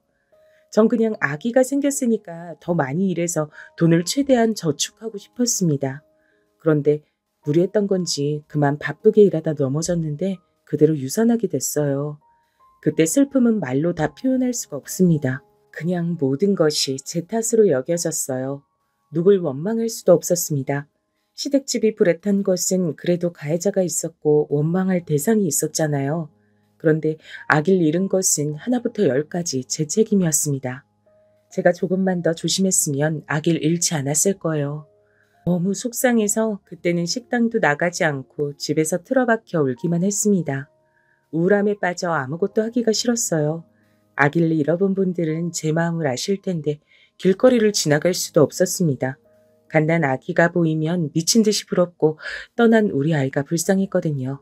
전 그냥 아기가 생겼으니까 더 많이 일해서 돈을 최대한 저축하고 싶었습니다. 그런데 무리했던 건지 그만 바쁘게 일하다 넘어졌는데 그대로 유산하게 됐어요. 그때 슬픔은 말로 다 표현할 수가 없습니다. 그냥 모든 것이 제 탓으로 여겨졌어요. 누굴 원망할 수도 없었습니다. 시댁집이 불에 탄 것은 그래도 가해자가 있었고 원망할 대상이 있었잖아요. 그런데 아기를 잃은 것은 하나부터 10까지 제 책임이었습니다. 제가 조금만 더 조심했으면 아기를 잃지 않았을 거예요. 너무 속상해서 그때는 식당도 나가지 않고 집에서 틀어박혀 울기만 했습니다. 우울함에 빠져 아무것도 하기가 싫었어요. 아기를 잃어본 분들은 제 마음을 아실 텐데 길거리를 지나갈 수도 없었습니다. 갓난 아기가 보이면 미친 듯이 부럽고 떠난 우리 아이가 불쌍했거든요.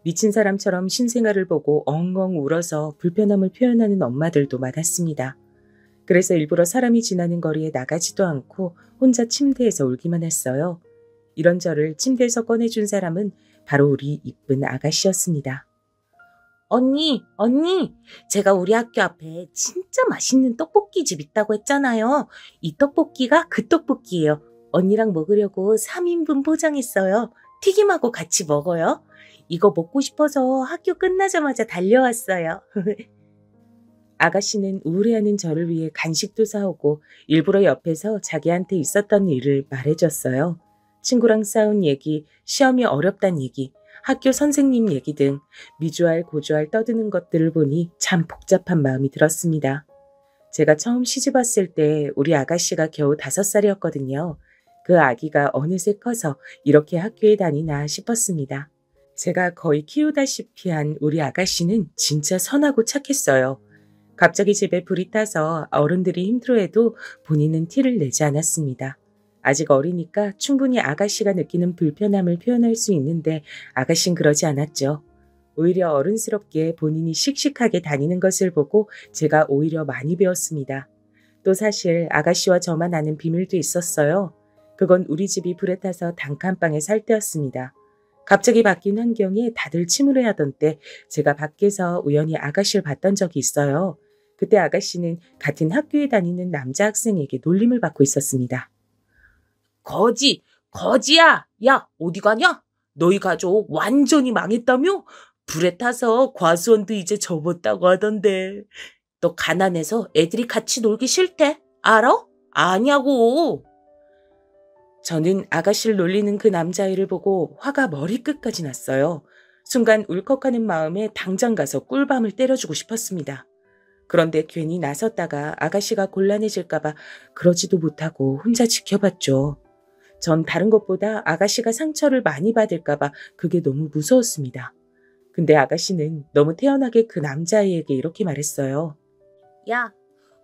미친 사람처럼 신생아를 보고 엉엉 울어서 불편함을 표현하는 엄마들도 많았습니다. 그래서 일부러 사람이 지나는 거리에 나가지도 않고 혼자 침대에서 울기만 했어요. 이런 저를 침대에서 꺼내준 사람은 바로 우리 이쁜 아가씨였습니다. 언니, 제가 우리 학교 앞에 진짜 맛있는 떡볶이 집 있다고 했잖아요. 이 떡볶이가 그 떡볶이예요. 언니랑 먹으려고 3인분 포장했어요. 튀김하고 같이 먹어요. 이거 먹고 싶어서 학교 끝나자마자 달려왔어요. 아가씨는 우울해하는 저를 위해 간식도 사오고 일부러 옆에서 자기한테 있었던 일을 말해줬어요. 친구랑 싸운 얘기, 시험이 어렵단 얘기, 학교 선생님 얘기 등 미주알 고주알 떠드는 것들을 보니 참 복잡한 마음이 들었습니다. 제가 처음 시집 왔을 때 우리 아가씨가 겨우 5살이었거든요. 그 아기가 어느새 커서 이렇게 학교에 다니나 싶었습니다. 제가 거의 키우다시피 한 우리 아가씨는 진짜 선하고 착했어요. 갑자기 집에 불이 타서 어른들이 힘들어해도 본인은 티를 내지 않았습니다. 아직 어리니까 충분히 아가씨가 느끼는 불편함을 표현할 수 있는데 아가씨는 그러지 않았죠. 오히려 어른스럽게 본인이 씩씩하게 다니는 것을 보고 제가 오히려 많이 배웠습니다. 또 사실 아가씨와 저만 아는 비밀도 있었어요. 그건 우리 집이 불에 타서 단칸방에 살 때였습니다. 갑자기 바뀐 환경에 다들 침울해하던 때 제가 밖에서 우연히 아가씨를 봤던 적이 있어요. 그때 아가씨는 같은 학교에 다니는 남자 학생에게 놀림을 받고 있었습니다. 거지야! 야, 어디 가냐? 너희 가족 완전히 망했다며? 불에 타서 과수원도 이제 접었다고 하던데. 너 가난해서 애들이 같이 놀기 싫대? 알아? 아냐고. 저는 아가씨를 놀리는 그 남자애를 보고 화가 머리끝까지 났어요. 순간 울컥하는 마음에 당장 가서 꿀밤을 때려주고 싶었습니다. 그런데 괜히 나섰다가 아가씨가 곤란해질까봐 그러지도 못하고 혼자 지켜봤죠. 전 다른 것보다 아가씨가 상처를 많이 받을까봐 그게 너무 무서웠습니다. 근데 아가씨는 너무 태연하게 그 남자아이에게 이렇게 말했어요. 야,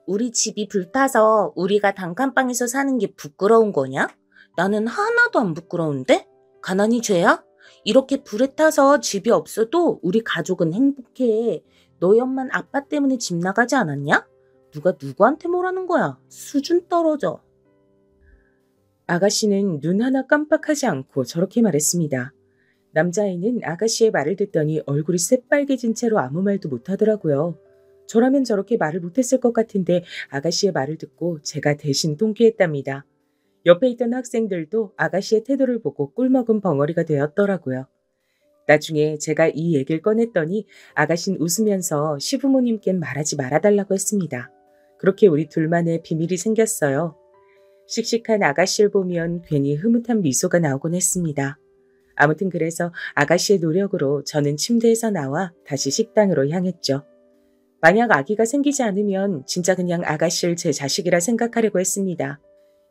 우리 집이 불타서 우리가 단칸방에서 사는 게 부끄러운 거냐? 나는 하나도 안 부끄러운데? 가난이 죄야? 이렇게 불에 타서 집이 없어도 우리 가족은 행복해. 너희 엄만 아빠 때문에 집 나가지 않았냐? 누가 누구한테 뭐라는 거야? 수준 떨어져. 아가씨는 눈 하나 깜빡하지 않고 저렇게 말했습니다. 남자아이는 아가씨의 말을 듣더니 얼굴이 새빨개진 채로 아무 말도 못하더라고요. 저라면 저렇게 말을 못했을 것 같은데 아가씨의 말을 듣고 제가 대신 통쾌했답니다. 옆에 있던 학생들도 아가씨의 태도를 보고 꿀먹은 벙어리가 되었더라고요. 나중에 제가 이 얘기를 꺼냈더니 아가씨는 웃으면서 시부모님께는 말하지 말아달라고 했습니다. 그렇게 우리 둘만의 비밀이 생겼어요. 씩씩한 아가씨를 보면 괜히 흐뭇한 미소가 나오곤 했습니다. 아무튼 그래서 아가씨의 노력으로 저는 침대에서 나와 다시 식당으로 향했죠. 만약 아기가 생기지 않으면 진짜 그냥 아가씨를 제 자식이라 생각하려고 했습니다.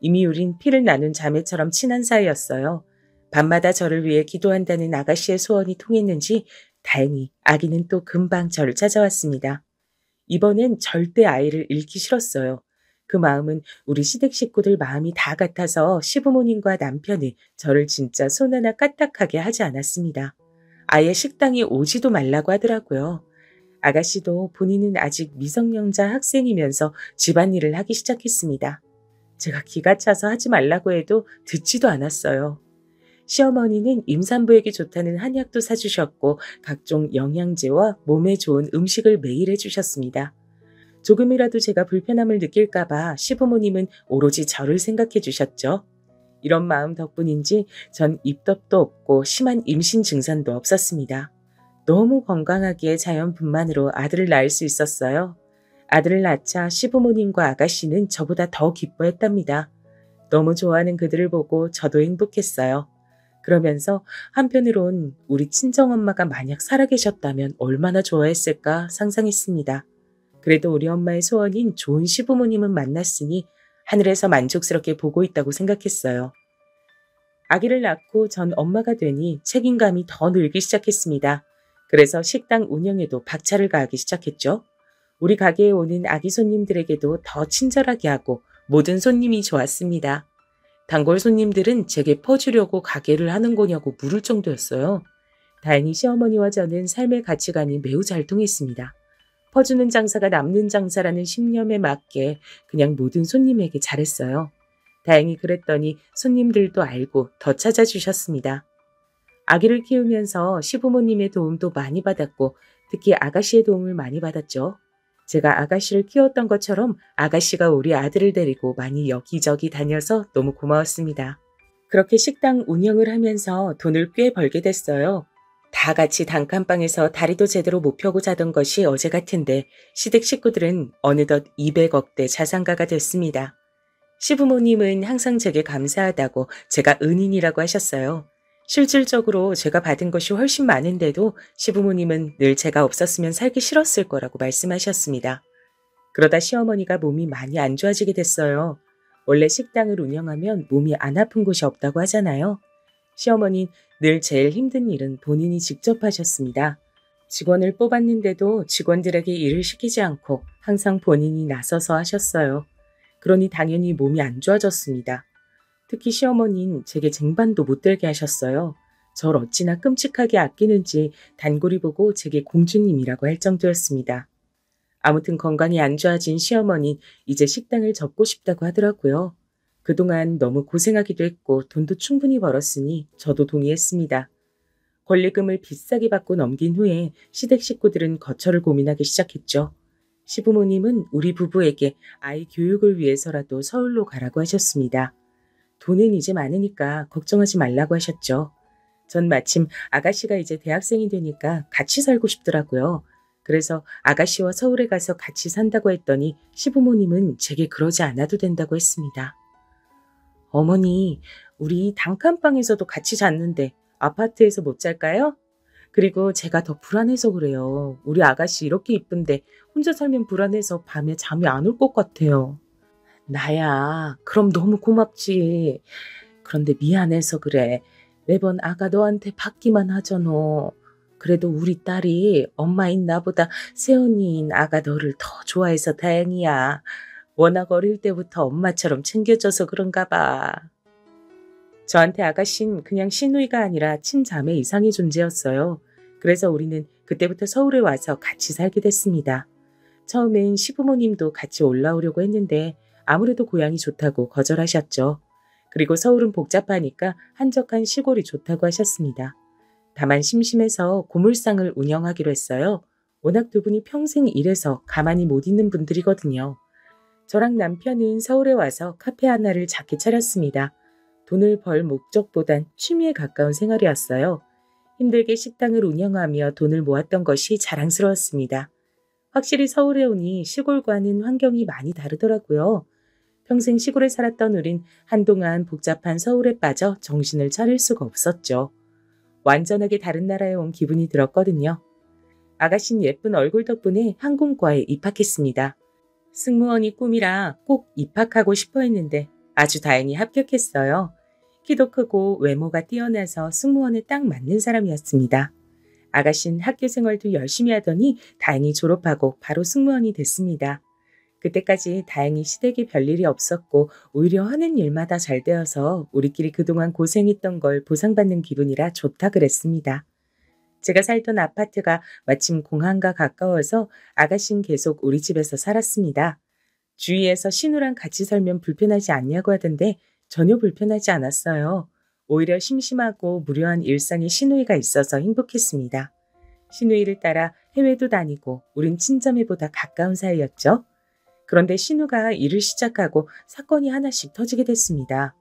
이미 우린 피를 나눈 자매처럼 친한 사이였어요. 밤마다 저를 위해 기도한다는 아가씨의 소원이 통했는지 다행히 아기는 또 금방 저를 찾아왔습니다. 이번엔 절대 아이를 잃기 싫었어요. 그 마음은 우리 시댁 식구들 마음이 다 같아서 시부모님과 남편이 저를 진짜 손 하나 까딱하게 하지 않았습니다. 아예 식당에 오지도 말라고 하더라고요. 아가씨도 본인은 아직 미성년자 학생이면서 집안일을 하기 시작했습니다. 제가 기가 차서 하지 말라고 해도 듣지도 않았어요. 시어머니는 임산부에게 좋다는 한약도 사주셨고 각종 영양제와 몸에 좋은 음식을 매일 해주셨습니다. 조금이라도 제가 불편함을 느낄까봐 시부모님은 오로지 저를 생각해 주셨죠. 이런 마음 덕분인지 전 입덧도 없고 심한 임신 증상도 없었습니다. 너무 건강하게 자연분만으로 아들을 낳을 수 있었어요. 아들을 낳자 시부모님과 아가씨는 저보다 더 기뻐했답니다. 너무 좋아하는 그들을 보고 저도 행복했어요. 그러면서 한편으론 우리 친정엄마가 만약 살아계셨다면 얼마나 좋아했을까 상상했습니다. 그래도 우리 엄마의 소원인 좋은 시부모님은 만났으니 하늘에서 만족스럽게 보고 있다고 생각했어요. 아기를 낳고 전 엄마가 되니 책임감이 더 늘기 시작했습니다. 그래서 식당 운영에도 박차를 가하기 시작했죠. 우리 가게에 오는 아기 손님들에게도 더 친절하게 하고 모든 손님이 좋았습니다. 단골 손님들은 제게 퍼주려고 가게를 하는 거냐고 물을 정도였어요. 다행히 시어머니와 저는 삶의 가치관이 매우 잘 통했습니다. 퍼주는 장사가 남는 장사라는 신념에 맞게 그냥 모든 손님에게 잘했어요. 다행히 그랬더니 손님들도 알고 더 찾아주셨습니다. 아기를 키우면서 시부모님의 도움도 많이 받았고 특히 아가씨의 도움을 많이 받았죠. 제가 아가씨를 키웠던 것처럼 아가씨가 우리 아들을 데리고 많이 여기저기 다녀서 너무 고마웠습니다. 그렇게 식당 운영을 하면서 돈을 꽤 벌게 됐어요. 다 같이 단칸방에서 다리도 제대로 못 펴고 자던 것이 어제 같은데 시댁 식구들은 어느덧 200억대 자산가가 됐습니다. 시부모님은 항상 제게 감사하다고 제가 은인이라고 하셨어요. 실질적으로 제가 받은 것이 훨씬 많은데도 시부모님은 늘 제가 없었으면 살기 싫었을 거라고 말씀하셨습니다. 그러다 시어머니가 몸이 많이 안 좋아지게 됐어요. 원래 식당을 운영하면 몸이 안 아픈 곳이 없다고 하잖아요. 시어머니는 늘 제일 힘든 일은 본인이 직접 하셨습니다. 직원을 뽑았는데도 직원들에게 일을 시키지 않고 항상 본인이 나서서 하셨어요. 그러니 당연히 몸이 안 좋아졌습니다. 특히 시어머니는 제게 쟁반도 못 들게 하셨어요. 절 어찌나 끔찍하게 아끼는지 단골이 보고 제게 공주님이라고 할 정도였습니다. 아무튼 건강이 안 좋아진 시어머니 이제 식당을 접고 싶다고 하더라고요. 그동안 너무 고생하기도 했고 돈도 충분히 벌었으니 저도 동의했습니다. 권리금을 비싸게 받고 넘긴 후에 시댁 식구들은 거처를 고민하기 시작했죠. 시부모님은 우리 부부에게 아이 교육을 위해서라도 서울로 가라고 하셨습니다. 돈은 이제 많으니까 걱정하지 말라고 하셨죠. 전 마침 아가씨가 이제 대학생이 되니까 같이 살고 싶더라고요. 그래서 아가씨와 서울에 가서 같이 산다고 했더니 시부모님은 제게 그러지 않아도 된다고 했습니다. 어머니, 우리 단칸방에서도 같이 잤는데 아파트에서 못 잘까요? 그리고 제가 더 불안해서 그래요. 우리 아가씨 이렇게 이쁜데 혼자 살면 불안해서 밤에 잠이 안 올 것 같아요. 나야, 그럼 너무 고맙지. 그런데 미안해서 그래. 매번 아가 너한테 받기만 하잖아. 그래도 우리 딸이 엄마인 나보다 새언니인 아가 너를 더 좋아해서 다행이야. 워낙 어릴 때부터 엄마처럼 챙겨줘서 그런가 봐. 저한테 아가씨는 그냥 시누이가 아니라 친자매 이상의 존재였어요. 그래서 우리는 그때부터 서울에 와서 같이 살게 됐습니다. 처음엔 시부모님도 같이 올라오려고 했는데 아무래도 고향이 좋다고 거절하셨죠. 그리고 서울은 복잡하니까 한적한 시골이 좋다고 하셨습니다. 다만 심심해서 고물상을 운영하기로 했어요. 워낙 두 분이 평생 일해서 가만히 못 있는 분들이거든요. 저랑 남편은 서울에 와서 카페 하나를 작게 차렸습니다. 돈을 벌 목적보단 취미에 가까운 생활이었어요. 힘들게 식당을 운영하며 돈을 모았던 것이 자랑스러웠습니다. 확실히 서울에 오니 시골과는 환경이 많이 다르더라고요. 평생 시골에 살았던 우린 한동안 복잡한 서울에 빠져 정신을 차릴 수가 없었죠. 완전하게 다른 나라에 온 기분이 들었거든요. 아가씨는 예쁜 얼굴 덕분에 항공과에 입학했습니다. 승무원이 꿈이라 꼭 입학하고 싶어 했는데 아주 다행히 합격했어요. 키도 크고 외모가 뛰어나서 승무원에 딱 맞는 사람이었습니다. 아가씨는 학교 생활도 열심히 하더니 다행히 졸업하고 바로 승무원이 됐습니다. 그때까지 다행히 시댁에 별일이 없었고 오히려 하는 일마다 잘 되어서 우리끼리 그동안 고생했던 걸 보상받는 기분이라 좋다 그랬습니다. 제가 살던 아파트가 마침 공항과 가까워서 아가씨는 계속 우리 집에서 살았습니다. 주위에서 신우랑 같이 살면 불편하지 않냐고 하던데 전혀 불편하지 않았어요. 오히려 심심하고 무료한 일상에 신우이가 있어서 행복했습니다. 신우이를 따라 해외도 다니고 우린 친자매보다 가까운 사이였죠. 그런데 신우가 일을 시작하고 사건이 하나씩 터지게 됐습니다.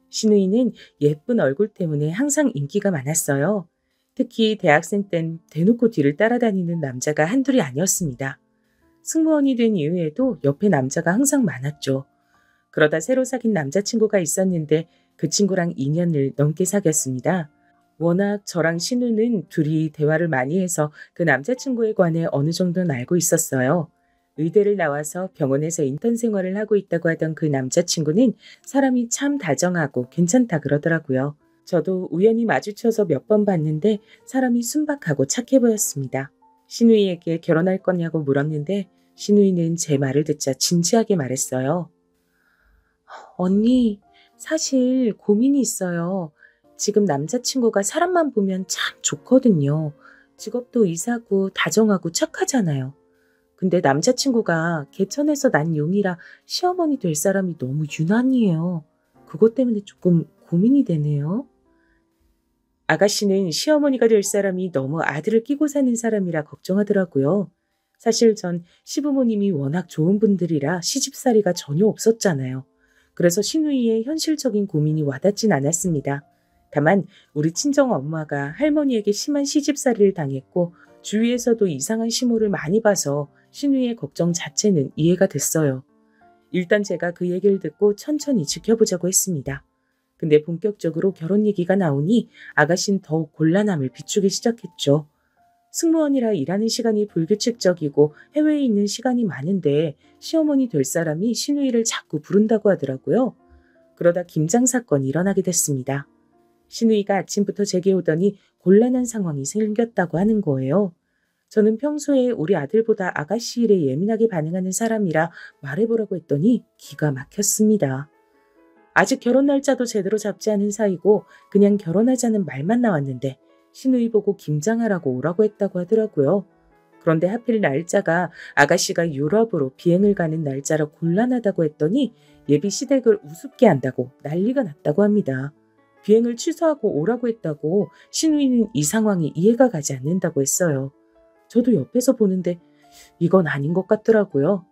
신우이는 예쁜 얼굴 때문에 항상 인기가 많았어요. 특히 대학생 땐 대놓고 뒤를 따라다니는 남자가 한둘이 아니었습니다. 승무원이 된 이후에도 옆에 남자가 항상 많았죠. 그러다 새로 사귄 남자친구가 있었는데 그 친구랑 2년을 넘게 사귀었습니다. 워낙 저랑 신우는 둘이 대화를 많이 해서 그 남자친구에 관해 어느 정도는 알고 있었어요. 의대를 나와서 병원에서 인턴 생활을 하고 있다고 하던 그 남자친구는 사람이 참 다정하고 괜찮다 그러더라고요. 저도 우연히 마주쳐서 몇 번 봤는데 사람이 순박하고 착해 보였습니다. 신우이에게 결혼할 거냐고 물었는데 신우이는 제 말을 듣자 진지하게 말했어요. 언니, 사실 고민이 있어요. 지금 남자친구가 사람만 보면 참 좋거든요. 직업도 의사고 다정하고 착하잖아요. 근데 남자친구가 개천에서 난 용이라 시어머니 될 사람이 너무 유난이에요. 그것 때문에 조금 고민이 되네요. 아가씨는 시어머니가 될 사람이 너무 아들을 끼고 사는 사람이라 걱정하더라고요. 사실 전 시부모님이 워낙 좋은 분들이라 시집살이가 전혀 없었잖아요. 그래서 신우이의 현실적인 고민이 와닿진 않았습니다. 다만 우리 친정엄마가 할머니에게 심한 시집살이를 당했고 주위에서도 이상한 시모를 많이 봐서 신우이의 걱정 자체는 이해가 됐어요. 일단 제가 그 얘기를 듣고 천천히 지켜보자고 했습니다. 근데 본격적으로 결혼 얘기가 나오니 아가씨는 더욱 곤란함을 비추기 시작했죠. 승무원이라 일하는 시간이 불규칙적이고 해외에 있는 시간이 많은데 시어머니 될 사람이 신우이를 자꾸 부른다고 하더라고요. 그러다 김장 사건이 일어나게 됐습니다. 신우이가 아침부터 제게 오더니 곤란한 상황이 생겼다고 하는 거예요. 저는 평소에 우리 아들보다 아가씨 일에 예민하게 반응하는 사람이라 말해보라고 했더니 기가 막혔습니다. 아직 결혼 날짜도 제대로 잡지 않은 사이고 그냥 결혼하자는 말만 나왔는데 신우이 보고 김장하라고 오라고 했다고 하더라고요. 그런데 하필 날짜가 아가씨가 유럽으로 비행을 가는 날짜라 곤란하다고 했더니 예비 시댁을 우습게 한다고 난리가 났다고 합니다. 비행을 취소하고 오라고 했다고 신우이는 이 상황이 이해가 가지 않는다고 했어요. 저도 옆에서 보는데 이건 아닌 것 같더라고요.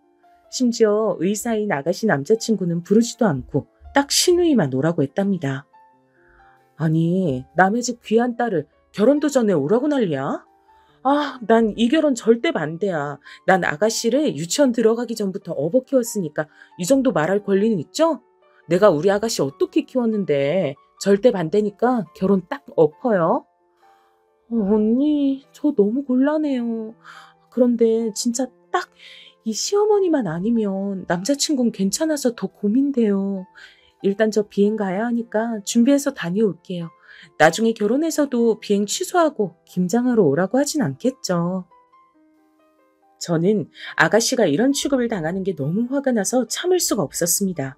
심지어 의사인 아가씨 남자친구는 부르지도 않고 딱 신우이만 오라고 했답니다. 아니, 남의 집 귀한 딸을 결혼도 전에 오라고 난리야? 아, 난 이 결혼 절대 반대야. 난 아가씨를 유치원 들어가기 전부터 업어 키웠으니까 이 정도 말할 권리는 있죠? 내가 우리 아가씨 어떻게 키웠는데 절대 반대니까 결혼 딱 엎어요. 언니, 저 너무 곤란해요. 그런데 진짜 딱 이 시어머니만 아니면 남자친구는 괜찮아서 더 고민돼요. 일단 저 비행 가야 하니까 준비해서 다녀올게요. 나중에 결혼해서도 비행 취소하고 김장하러 오라고 하진 않겠죠. 저는 아가씨가 이런 취급을 당하는 게 너무 화가 나서 참을 수가 없었습니다.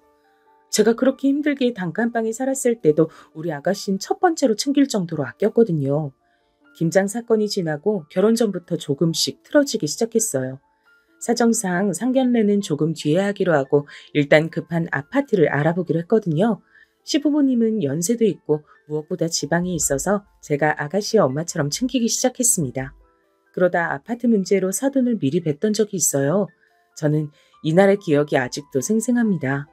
제가 그렇게 힘들게 단칸방에 살았을 때도 우리 아가씨는 첫 번째로 챙길 정도로 아꼈거든요. 김장 사건이 지나고 결혼 전부터 조금씩 틀어지기 시작했어요. 사정상 상견례는 조금 뒤에 하기로 하고 일단 급한 아파트를 알아보기로 했거든요. 시부모님은 연세도 있고 무엇보다 지방에 있어서 제가 아가씨의 엄마처럼 챙기기 시작했습니다. 그러다 아파트 문제로 사돈을 미리 뵀던 적이 있어요. 저는 이날의 기억이 아직도 생생합니다.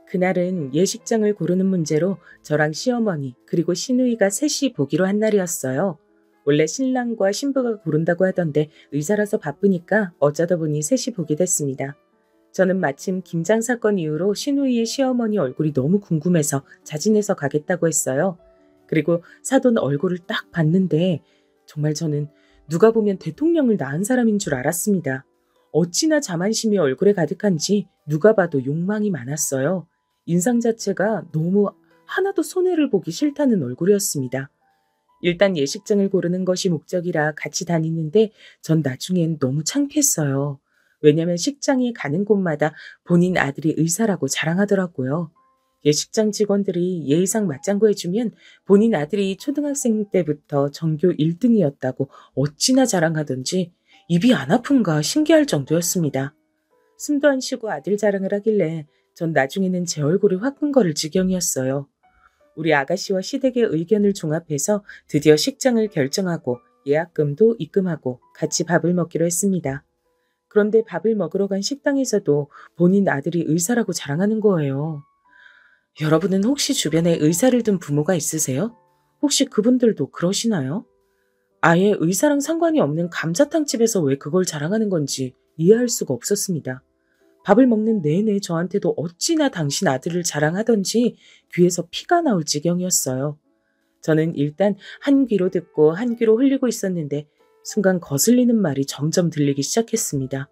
그날은 예식장을 고르는 문제로 저랑 시어머니 그리고 시누이가 셋이 보기로 한 날이었어요. 원래 신랑과 신부가 고른다고 하던데 의사라서 바쁘니까 어쩌다 보니 셋이 보게 됐습니다. 저는 마침 김장 사건 이후로 시누이의 시어머니 얼굴이 너무 궁금해서 자진해서 가겠다고 했어요. 그리고 사돈 얼굴을 딱 봤는데 정말 저는 누가 보면 대통령을 낳은 사람인 줄 알았습니다. 어찌나 자만심이 얼굴에 가득한지 누가 봐도 욕망이 많았어요. 인상 자체가 너무 하나도 손해를 보기 싫다는 얼굴이었습니다. 일단 예식장을 고르는 것이 목적이라 같이 다니는데 전 나중엔 너무 창피했어요. 왜냐면 식장에 가는 곳마다 본인 아들이 의사라고 자랑하더라고요. 예식장 직원들이 예의상 맞장구 해주면 본인 아들이 초등학생 때부터 전교 1등이었다고 어찌나 자랑하던지 입이 안 아픈가 신기할 정도였습니다. 숨도 안 쉬고 아들 자랑을 하길래 전 나중에는 제 얼굴이 화끈거릴 지경이었어요. 우리 아가씨와 시댁의 의견을 종합해서 드디어 식장을 결정하고 예약금도 입금하고 같이 밥을 먹기로 했습니다. 그런데 밥을 먹으러 간 식당에서도 본인 아들이 의사라고 자랑하는 거예요. 여러분은 혹시 주변에 의사를 둔 부모가 있으세요? 혹시 그분들도 그러시나요? 아예 의사랑 상관이 없는 감자탕집에서 왜 그걸 자랑하는 건지 이해할 수가 없었습니다. 밥을 먹는 내내 저한테도 어찌나 당신 아들을 자랑하던지 귀에서 피가 나올 지경이었어요. 저는 일단 한 귀로 듣고 한 귀로 흘리고 있었는데 순간 거슬리는 말이 점점 들리기 시작했습니다.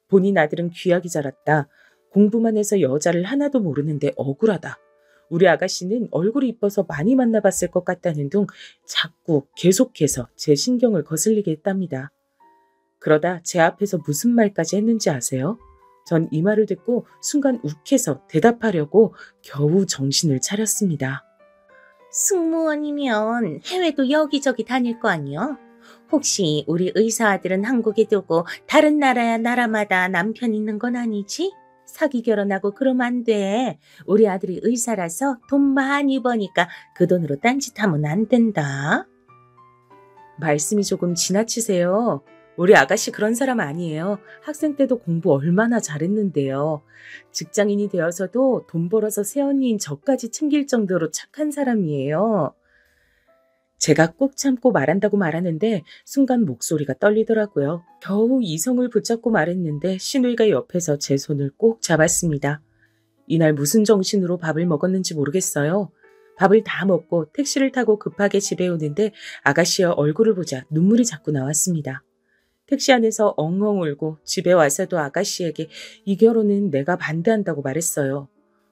본인 아들은 귀하게 자랐다. 공부만 해서 여자를 하나도 모르는데 억울하다. 우리 아가씨는 얼굴이 이뻐서 많이 만나봤을 것 같다는 둥 자꾸 계속해서 제 신경을 거슬리게 했답니다. 그러다 제 앞에서 무슨 말까지 했는지 아세요? 전 이 말을 듣고 순간 욱해서 대답하려고 겨우 정신을 차렸습니다. 승무원이면 해외도 여기저기 다닐 거 아니요? 혹시 우리 의사 아들은 한국에 두고 다른 나라마다 남편 있는 건 아니지? 사기 결혼하고 그러면 안 돼. 우리 아들이 의사라서 돈 많이 버니까 그 돈으로 딴짓하면 안 된다. 말씀이 조금 지나치세요. 우리 아가씨 그런 사람 아니에요. 학생 때도 공부 얼마나 잘했는데요. 직장인이 되어서도 돈 벌어서 새언니인 저까지 챙길 정도로 착한 사람이에요. 제가 꼭 참고 말한다고 말하는데 순간 목소리가 떨리더라고요. 겨우 이성을 붙잡고 말했는데 시누이가 옆에서 제 손을 꼭 잡았습니다. 이날 무슨 정신으로 밥을 먹었는지 모르겠어요. 밥을 다 먹고 택시를 타고 급하게 집에 오는데 아가씨의 얼굴을 보자 눈물이 자꾸 나왔습니다. 택시 안에서 엉엉 울고 집에 와서도 아가씨에게 이 결혼은 내가 반대한다고 말했어요.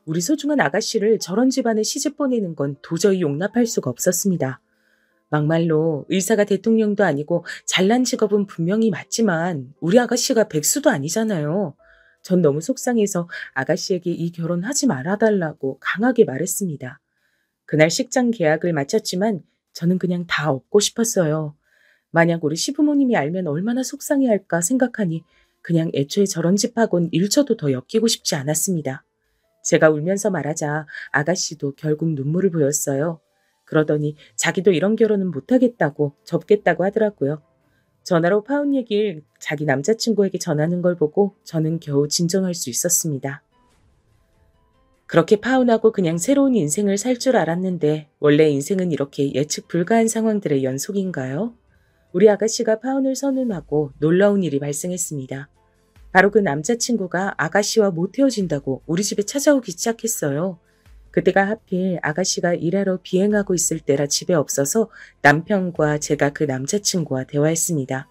우리 소중한 아가씨를 저런 집안에 시집 보내는 건 도저히 용납할 수가 없었습니다. 막말로 의사가 대통령도 아니고 잘난 직업은 분명히 맞지만 우리 아가씨가 백수도 아니잖아요. 전 너무 속상해서 아가씨에게 이 결혼 하지 말아달라고 강하게 말했습니다. 그날 식장 계약을 마쳤지만 저는 그냥 다 얻고 싶었어요. 만약 우리 시부모님이 알면 얼마나 속상해할까 생각하니 그냥 애초에 저런 집하고는 1초도 더 엮이고 싶지 않았습니다. 제가 울면서 말하자 아가씨도 결국 눈물을 보였어요. 그러더니 자기도 이런 결혼은 못하겠다고 접겠다고 하더라고요. 전화로 파혼 얘기를 자기 남자친구에게 전하는 걸 보고 저는 겨우 진정할 수 있었습니다. 그렇게 파혼하고 그냥 새로운 인생을 살 줄 알았는데 원래 인생은 이렇게 예측 불가한 상황들의 연속인가요? 우리 아가씨가 파혼을 선언하고 놀라운 일이 발생했습니다. 바로 그 남자친구가 아가씨와 못 헤어진다고 우리 집에 찾아오기 시작했어요. 그때가 하필 아가씨가 일하러 비행하고 있을 때라 집에 없어서 남편과 제가 그 남자친구와 대화했습니다.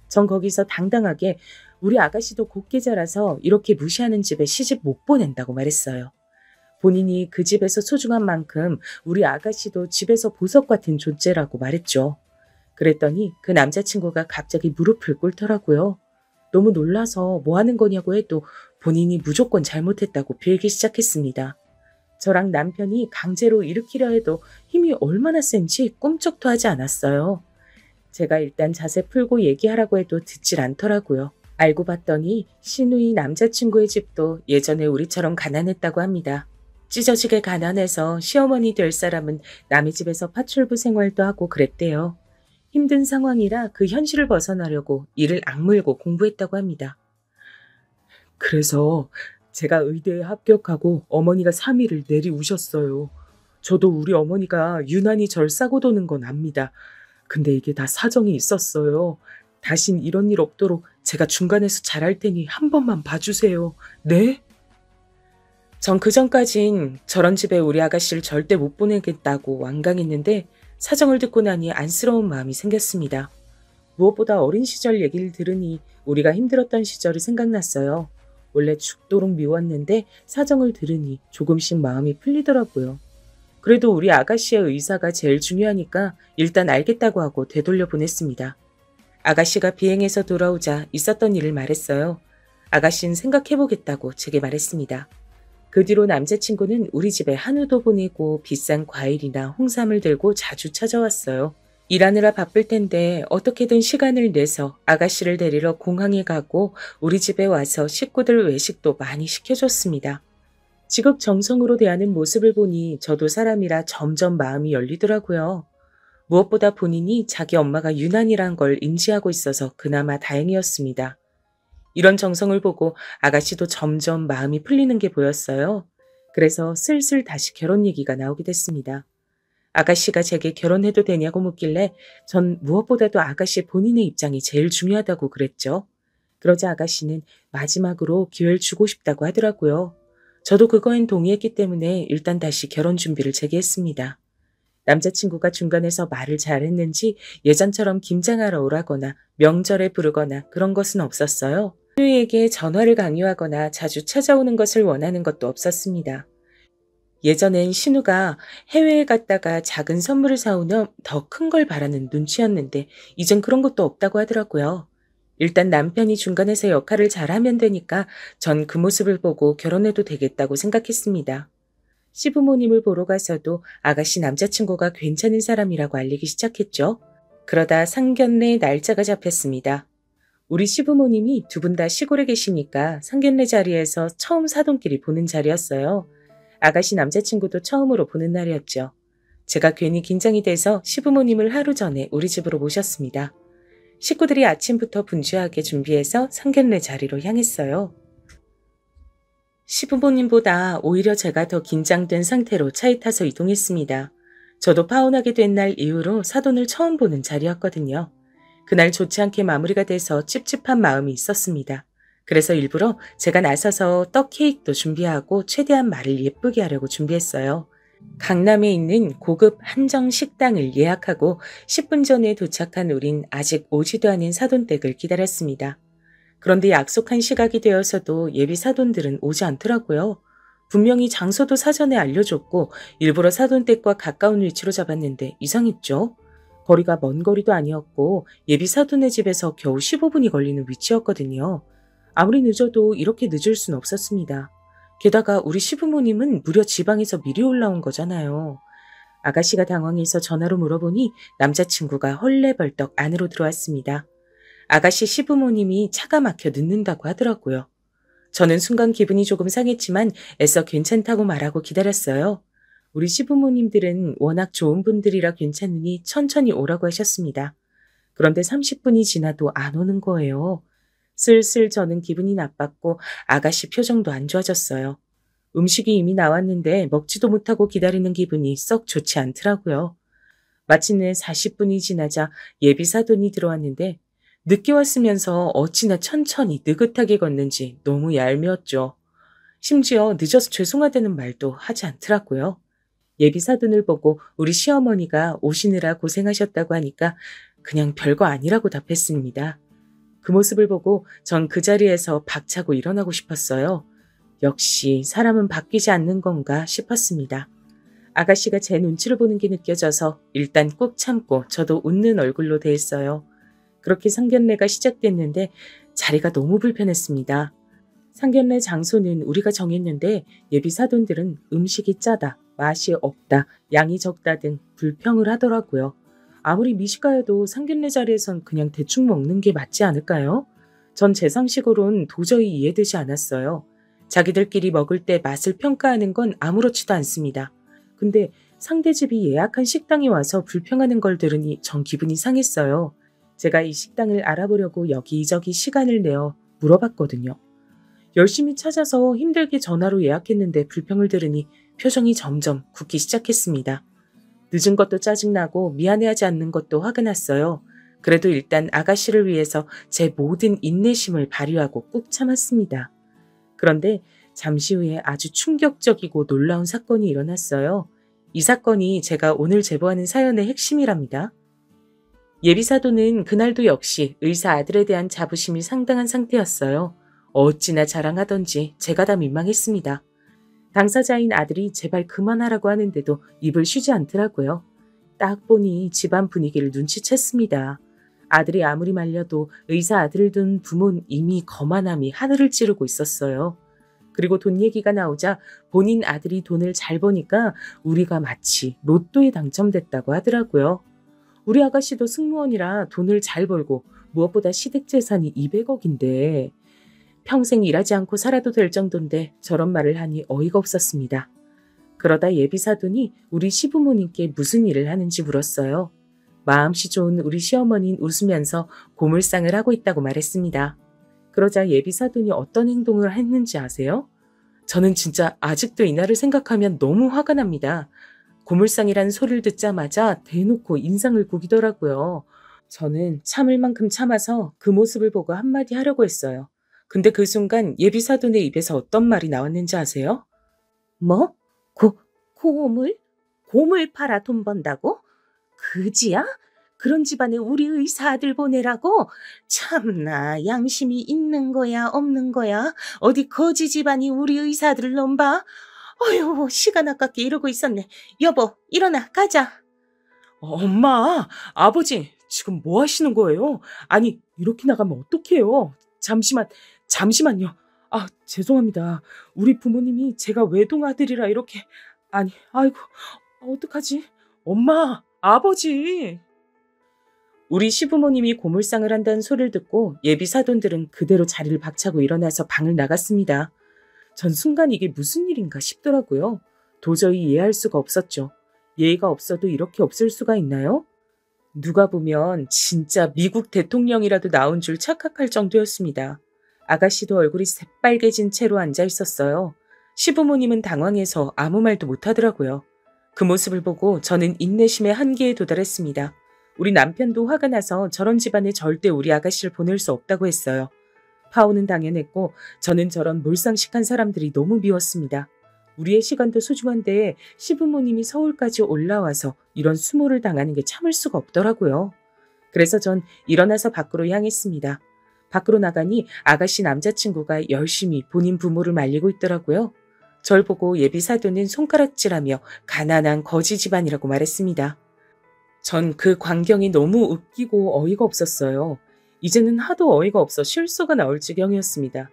전 거기서 당당하게 우리 아가씨도 곱게 자라서 이렇게 무시하는 집에 시집 못 보낸다고 말했어요. 본인이 그 집에서 소중한 만큼 우리 아가씨도 집에서 보석 같은 존재라고 말했죠. 그랬더니 그 남자친구가 갑자기 무릎을 꿇더라고요. 너무 놀라서 뭐 하는 거냐고 해도 본인이 무조건 잘못했다고 빌기 시작했습니다. 저랑 남편이 강제로 일으키려 해도 힘이 얼마나 센지 꿈쩍도 하지 않았어요. 제가 일단 자세 풀고 얘기하라고 해도 듣질 않더라고요. 알고 봤더니 시누이 남자친구의 집도 예전에 우리처럼 가난했다고 합니다. 찢어지게 가난해서 시어머니 될 사람은 남의 집에서 파출부 생활도 하고 그랬대요. 힘든 상황이라 그 현실을 벗어나려고 이를 악물고 공부했다고 합니다. 그래서 제가 의대에 합격하고 어머니가 3일을 내리우셨어요. 저도 우리 어머니가 유난히 절 싸고 도는 건 압니다. 근데 이게 다 사정이 있었어요. 다신 이런 일 없도록 제가 중간에서 잘할 테니 한 번만 봐주세요. 네? 전 그전까진 저런 집에 우리 아가씨를 절대 못 보내겠다고 완강했는데 사정을 듣고 나니 안쓰러운 마음이 생겼습니다. 무엇보다 어린 시절 얘기를 들으니 우리가 힘들었던 시절이 생각났어요. 원래 죽도록 미웠는데 사정을 들으니 조금씩 마음이 풀리더라고요. 그래도 우리 아가씨의 의사가 제일 중요하니까 일단 알겠다고 하고 되돌려 보냈습니다. 아가씨가 비행해서 돌아오자 있었던 일을 말했어요. 아가씨는 생각해보겠다고 제게 말했습니다. 그 뒤로 남자친구는 우리 집에 한우도 보내고 비싼 과일이나 홍삼을 들고 자주 찾아왔어요. 일하느라 바쁠 텐데 어떻게든 시간을 내서 아가씨를 데리러 공항에 가고 우리 집에 와서 식구들 외식도 많이 시켜줬습니다. 지극정성으로 대하는 모습을 보니 저도 사람이라 점점 마음이 열리더라고요. 무엇보다 본인이 자기 엄마가 유난이란 걸 인지하고 있어서 그나마 다행이었습니다. 이런 정성을 보고 아가씨도 점점 마음이 풀리는 게 보였어요. 그래서 슬슬 다시 결혼 얘기가 나오게 됐습니다. 아가씨가 제게 결혼해도 되냐고 묻길래 전 무엇보다도 아가씨 본인의 입장이 제일 중요하다고 그랬죠. 그러자 아가씨는 마지막으로 기회를 주고 싶다고 하더라고요. 저도 그거엔 동의했기 때문에 일단 다시 결혼 준비를 재개했습니다. 남자친구가 중간에서 말을 잘했는지 예전처럼 김장하러 오라거나 명절에 부르거나 그런 것은 없었어요. 신우에게 전화를 강요하거나 자주 찾아오는 것을 원하는 것도 없었습니다. 예전엔 신우가 해외에 갔다가 작은 선물을 사오면 더 큰 걸 바라는 눈치였는데 이젠 그런 것도 없다고 하더라고요. 일단 남편이 중간에서 역할을 잘하면 되니까 전 그 모습을 보고 결혼해도 되겠다고 생각했습니다. 시부모님을 보러 가서도 아가씨 남자친구가 괜찮은 사람이라고 알리기 시작했죠. 그러다 상견례 날짜가 잡혔습니다. 우리 시부모님이 두 분 다 시골에 계시니까 상견례 자리에서 처음 사돈끼리 보는 자리였어요. 아가씨 남자친구도 처음으로 보는 날이었죠. 제가 괜히 긴장이 돼서 시부모님을 하루 전에 우리 집으로 모셨습니다. 식구들이 아침부터 분주하게 준비해서 상견례 자리로 향했어요. 시부모님보다 오히려 제가 더 긴장된 상태로 차에 타서 이동했습니다. 저도 파혼하게 된 날 이후로 사돈을 처음 보는 자리였거든요. 그날 좋지 않게 마무리가 돼서 찝찝한 마음이 있었습니다. 그래서 일부러 제가 나서서 떡 케이크도 준비하고 최대한 말을 예쁘게 하려고 준비했어요. 강남에 있는 고급 한정 식당을 예약하고 10분 전에 도착한 우린 아직 오지도 않은 사돈댁을 기다렸습니다. 그런데 약속한 시각이 되어서도 예비 사돈들은 오지 않더라고요. 분명히 장소도 사전에 알려줬고 일부러 사돈댁과 가까운 위치로 잡았는데 이상했죠. 거리가 먼 거리도 아니었고 예비 사돈의 집에서 겨우 15분이 걸리는 위치였거든요. 아무리 늦어도 이렇게 늦을 순 없었습니다. 게다가 우리 시부모님은 무려 지방에서 미리 올라온 거잖아요. 아가씨가 당황해서 전화로 물어보니 남자친구가 헐레벌떡 안으로 들어왔습니다. 아가씨 시부모님이 차가 막혀 늦는다고 하더라고요. 저는 순간 기분이 조금 상했지만 애써 괜찮다고 말하고 기다렸어요. 우리 시부모님들은 워낙 좋은 분들이라 괜찮으니 천천히 오라고 하셨습니다. 그런데 30분이 지나도 안 오는 거예요. 슬슬 저는 기분이 나빴고 아가씨 표정도 안 좋아졌어요. 음식이 이미 나왔는데 먹지도 못하고 기다리는 기분이 썩 좋지 않더라고요. 마침내 40분이 지나자 예비 사돈이 들어왔는데 늦게 왔으면서 어찌나 천천히 느긋하게 걷는지 너무 얄미웠죠. 심지어 늦어서 죄송하다는 말도 하지 않더라고요. 예비 사돈을 보고 우리 시어머니가 오시느라 고생하셨다고 하니까 그냥 별거 아니라고 답했습니다. 그 모습을 보고 전 그 자리에서 박차고 일어나고 싶었어요. 역시 사람은 바뀌지 않는 건가 싶었습니다. 아가씨가 제 눈치를 보는 게 느껴져서 일단 꾹 참고 저도 웃는 얼굴로 대했어요. 그렇게 상견례가 시작됐는데 자리가 너무 불편했습니다. 상견례 장소는 우리가 정했는데 예비 사돈들은 음식이 짜다, 맛이 없다, 양이 적다 등 불평을 하더라고요. 아무리 미식가여도 상견례 자리에선 그냥 대충 먹는 게 맞지 않을까요? 전 제 상식으론 도저히 이해되지 않았어요. 자기들끼리 먹을 때 맛을 평가하는 건 아무렇지도 않습니다. 근데 상대 집이 예약한 식당에 와서 불평하는 걸 들으니 전 기분이 상했어요. 제가 이 식당을 알아보려고 여기저기 시간을 내어 물어봤거든요. 열심히 찾아서 힘들게 전화로 예약했는데 불평을 들으니 표정이 점점 굳기 시작했습니다. 늦은 것도 짜증나고 미안해하지 않는 것도 화가 났어요. 그래도 일단 아가씨를 위해서 제 모든 인내심을 발휘하고 꾹 참았습니다. 그런데 잠시 후에 아주 충격적이고 놀라운 사건이 일어났어요. 이 사건이 제가 오늘 제보하는 사연의 핵심이랍니다. 예비사도는 그날도 역시 의사 아들에 대한 자부심이 상당한 상태였어요. 어찌나 자랑하던지 제가 다 민망했습니다. 당사자인 아들이 제발 그만하라고 하는데도 입을 쉬지 않더라고요. 딱 보니 집안 분위기를 눈치챘습니다. 아들이 아무리 말려도 의사 아들을 둔 부모는 이미 거만함이 하늘을 찌르고 있었어요. 그리고 돈 얘기가 나오자 본인 아들이 돈을 잘 버니까 우리가 마치 로또에 당첨됐다고 하더라고요. 우리 아가씨도 승무원이라 돈을 잘 벌고 무엇보다 시댁 재산이 200억인데 평생 일하지 않고 살아도 될 정도인데 저런 말을 하니 어이가 없었습니다. 그러다 예비사돈이 우리 시부모님께 무슨 일을 하는지 물었어요. 마음씨 좋은 우리 시어머니는 웃으면서 고물상을 하고 있다고 말했습니다. 그러자 예비사돈이 어떤 행동을 했는지 아세요? 저는 진짜 아직도 이날을 생각하면 너무 화가 납니다. 고물상이란 소리를 듣자마자 대놓고 인상을 구기더라고요. 저는 참을 만큼 참아서 그 모습을 보고 한마디 하려고 했어요. 근데 그 순간 예비사돈의 입에서 어떤 말이 나왔는지 아세요? 뭐? 고물? 고물 팔아 돈 번다고? 그지야? 그런 집안에 우리 의사 아들 보내라고? 참나 양심이 있는 거야 없는 거야? 어디 거지 집안이 우리 의사 아들을 넘봐? 어휴 시간 아깝게 이러고 있었네. 여보 일어나 가자. 엄마, 아버지, 지금 뭐 하시는 거예요? 아니, 이렇게 나가면 어떡해요? 잠시만요. 아, 죄송합니다. 우리 부모님이 제가 외동아들이라 이렇게, 아이고, 어떡하지? 엄마, 아버지. 우리 시부모님이 고물상을 한다는 소리를 듣고 예비사돈들은 그대로 자리를 박차고 일어나서 방을 나갔습니다. 전 순간 이게 무슨 일인가 싶더라고요. 도저히 이해할 수가 없었죠. 예의가 없어도 이렇게 없을 수가 있나요? 누가 보면 진짜 미국 대통령이라도 나온 줄 착각할 정도였습니다. 아가씨도 얼굴이 새빨개진 채로 앉아 있었어요. 시부모님은 당황해서 아무 말도 못하더라고요. 그 모습을 보고 저는 인내심의 한계에 도달했습니다. 우리 남편도 화가 나서 저런 집안에 절대 우리 아가씨를 보낼 수 없다고 했어요. 파혼은 당연했고 저는 저런 몰상식한 사람들이 너무 미웠습니다. 우리의 시간도 소중한데 시부모님이 서울까지 올라와서 이런 수모를 당하는 게 참을 수가 없더라고요. 그래서 전 일어나서 밖으로 향했습니다. 밖으로 나가니 아가씨 남자친구가 열심히 본인 부모를 말리고 있더라고요. 절 보고 예비사돈은 손가락질하며 가난한 거지 집안이라고 말했습니다. 전 그 광경이 너무 웃기고 어이가 없었어요. 이제는 하도 어이가 없어 실소가 나올 지경이었습니다.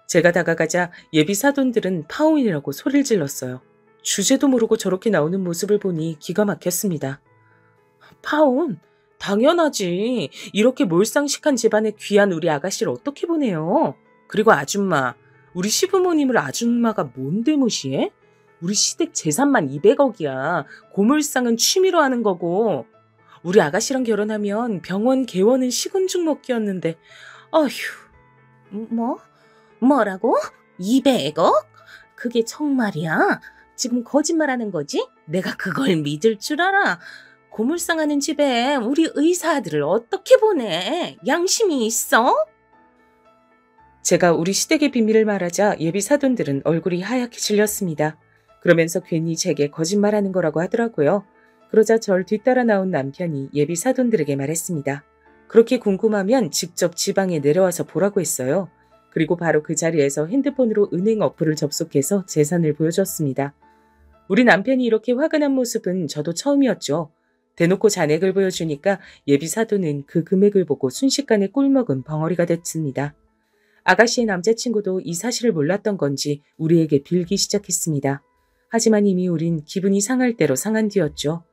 제가 다가가자 예비사돈들은 파혼이라고 소리를 질렀어요. 주제도 모르고 저렇게 나오는 모습을 보니 기가 막혔습니다. 파혼? 당연하지. 이렇게 몰상식한 집안에 귀한 우리 아가씨를 어떻게 보내요? 그리고 아줌마, 우리 시부모님을 아줌마가 뭔데 무시해? 우리 시댁 재산만 200억이야. 고물상은 취미로 하는 거고. 우리 아가씨랑 결혼하면 병원 개원은 식은죽 먹기였는데 어휴. 뭐라고? 200억? 그게 정말이야? 지금 거짓말하는 거지? 내가 그걸 믿을 줄 알아? 고물상하는 집에 우리 의사 아들을 어떻게 보내? 양심이 있어? 제가 우리 시댁의 비밀을 말하자 예비사돈들은 얼굴이 하얗게 질렸습니다. 그러면서 괜히 제게 거짓말하는 거라고 하더라고요. 그러자 절 뒤따라 나온 남편이 예비사돈들에게 말했습니다. 그렇게 궁금하면 직접 지방에 내려와서 보라고 했어요. 그리고 바로 그 자리에서 핸드폰으로 은행 어플을 접속해서 재산을 보여줬습니다. 우리 남편이 이렇게 화가 난 모습은 저도 처음이었죠. 대놓고 잔액을 보여주니까 예비사돈은 그 금액을 보고 순식간에 꿀먹은 벙어리가 됐습니다. 아가씨의 남자친구도 이 사실을 몰랐던 건지 우리에게 빌기 시작했습니다. 하지만 이미 우린 기분이 상할 대로 상한 뒤였죠.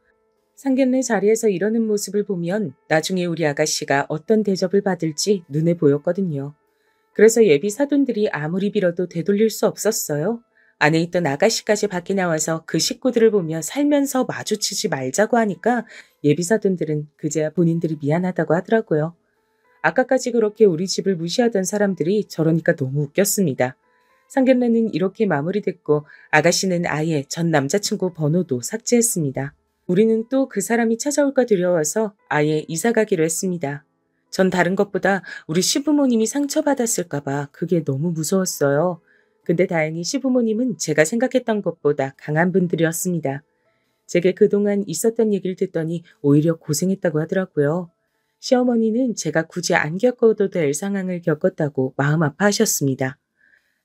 상견례 자리에서 이러는 모습을 보면 나중에 우리 아가씨가 어떤 대접을 받을지 눈에 보였거든요. 그래서 예비 사돈들이 아무리 빌어도 되돌릴 수 없었어요. 안에 있던 아가씨까지 밖에 나와서 그 식구들을 보며 살면서 마주치지 말자고 하니까 예비 사돈들은 그제야 본인들이 미안하다고 하더라고요. 아까까지 그렇게 우리 집을 무시하던 사람들이 저러니까 너무 웃겼습니다. 상견례는 이렇게 마무리됐고 아가씨는 아예 전 남자친구 번호도 삭제했습니다. 우리는 또 그 사람이 찾아올까 두려워서 아예 이사 가기로 했습니다. 전 다른 것보다 우리 시부모님이 상처받았을까봐 그게 너무 무서웠어요. 근데 다행히 시부모님은 제가 생각했던 것보다 강한 분들이었습니다. 제게 그동안 있었던 얘기를 듣더니 오히려 고생했다고 하더라고요. 시어머니는 제가 굳이 안 겪어도 될 상황을 겪었다고 마음 아파하셨습니다.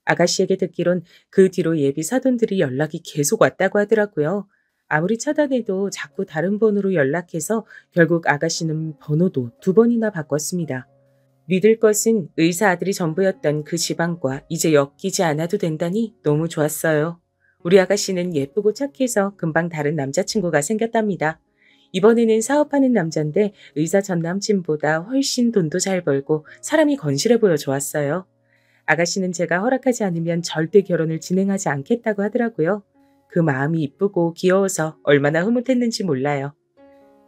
아가씨에게 듣기론 그 뒤로 예비 사돈들이 연락이 계속 왔다고 하더라고요. 아무리 차단해도 자꾸 다른 번호로 연락해서 결국 아가씨는 번호도 2번이나 바꿨습니다. 믿을 것은 의사 아들이 전부였던 그 지방과 이제 엮이지 않아도 된다니 너무 좋았어요. 우리 아가씨는 예쁘고 착해서 금방 다른 남자친구가 생겼답니다. 이번에는 사업하는 남잔데 의사 전 남친보다 훨씬 돈도 잘 벌고 사람이 건실해 보여 좋았어요. 아가씨는 제가 허락하지 않으면 절대 결혼을 진행하지 않겠다고 하더라고요. 그 마음이 이쁘고 귀여워서 얼마나 흐뭇했는지 몰라요.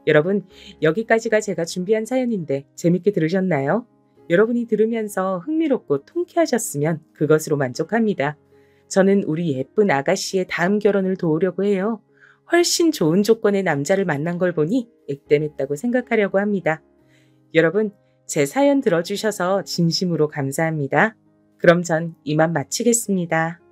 여러분, 여기까지가 제가 준비한 사연인데 재밌게 들으셨나요? 여러분이 들으면서 흥미롭고 통쾌하셨으면 그것으로 만족합니다. 저는 우리 예쁜 아가씨의 다음 결혼을 도우려고 해요. 훨씬 좋은 조건의 남자를 만난 걸 보니 액땜했다고 생각하려고 합니다. 여러분, 제 사연 들어주셔서 진심으로 감사합니다. 그럼 전 이만 마치겠습니다.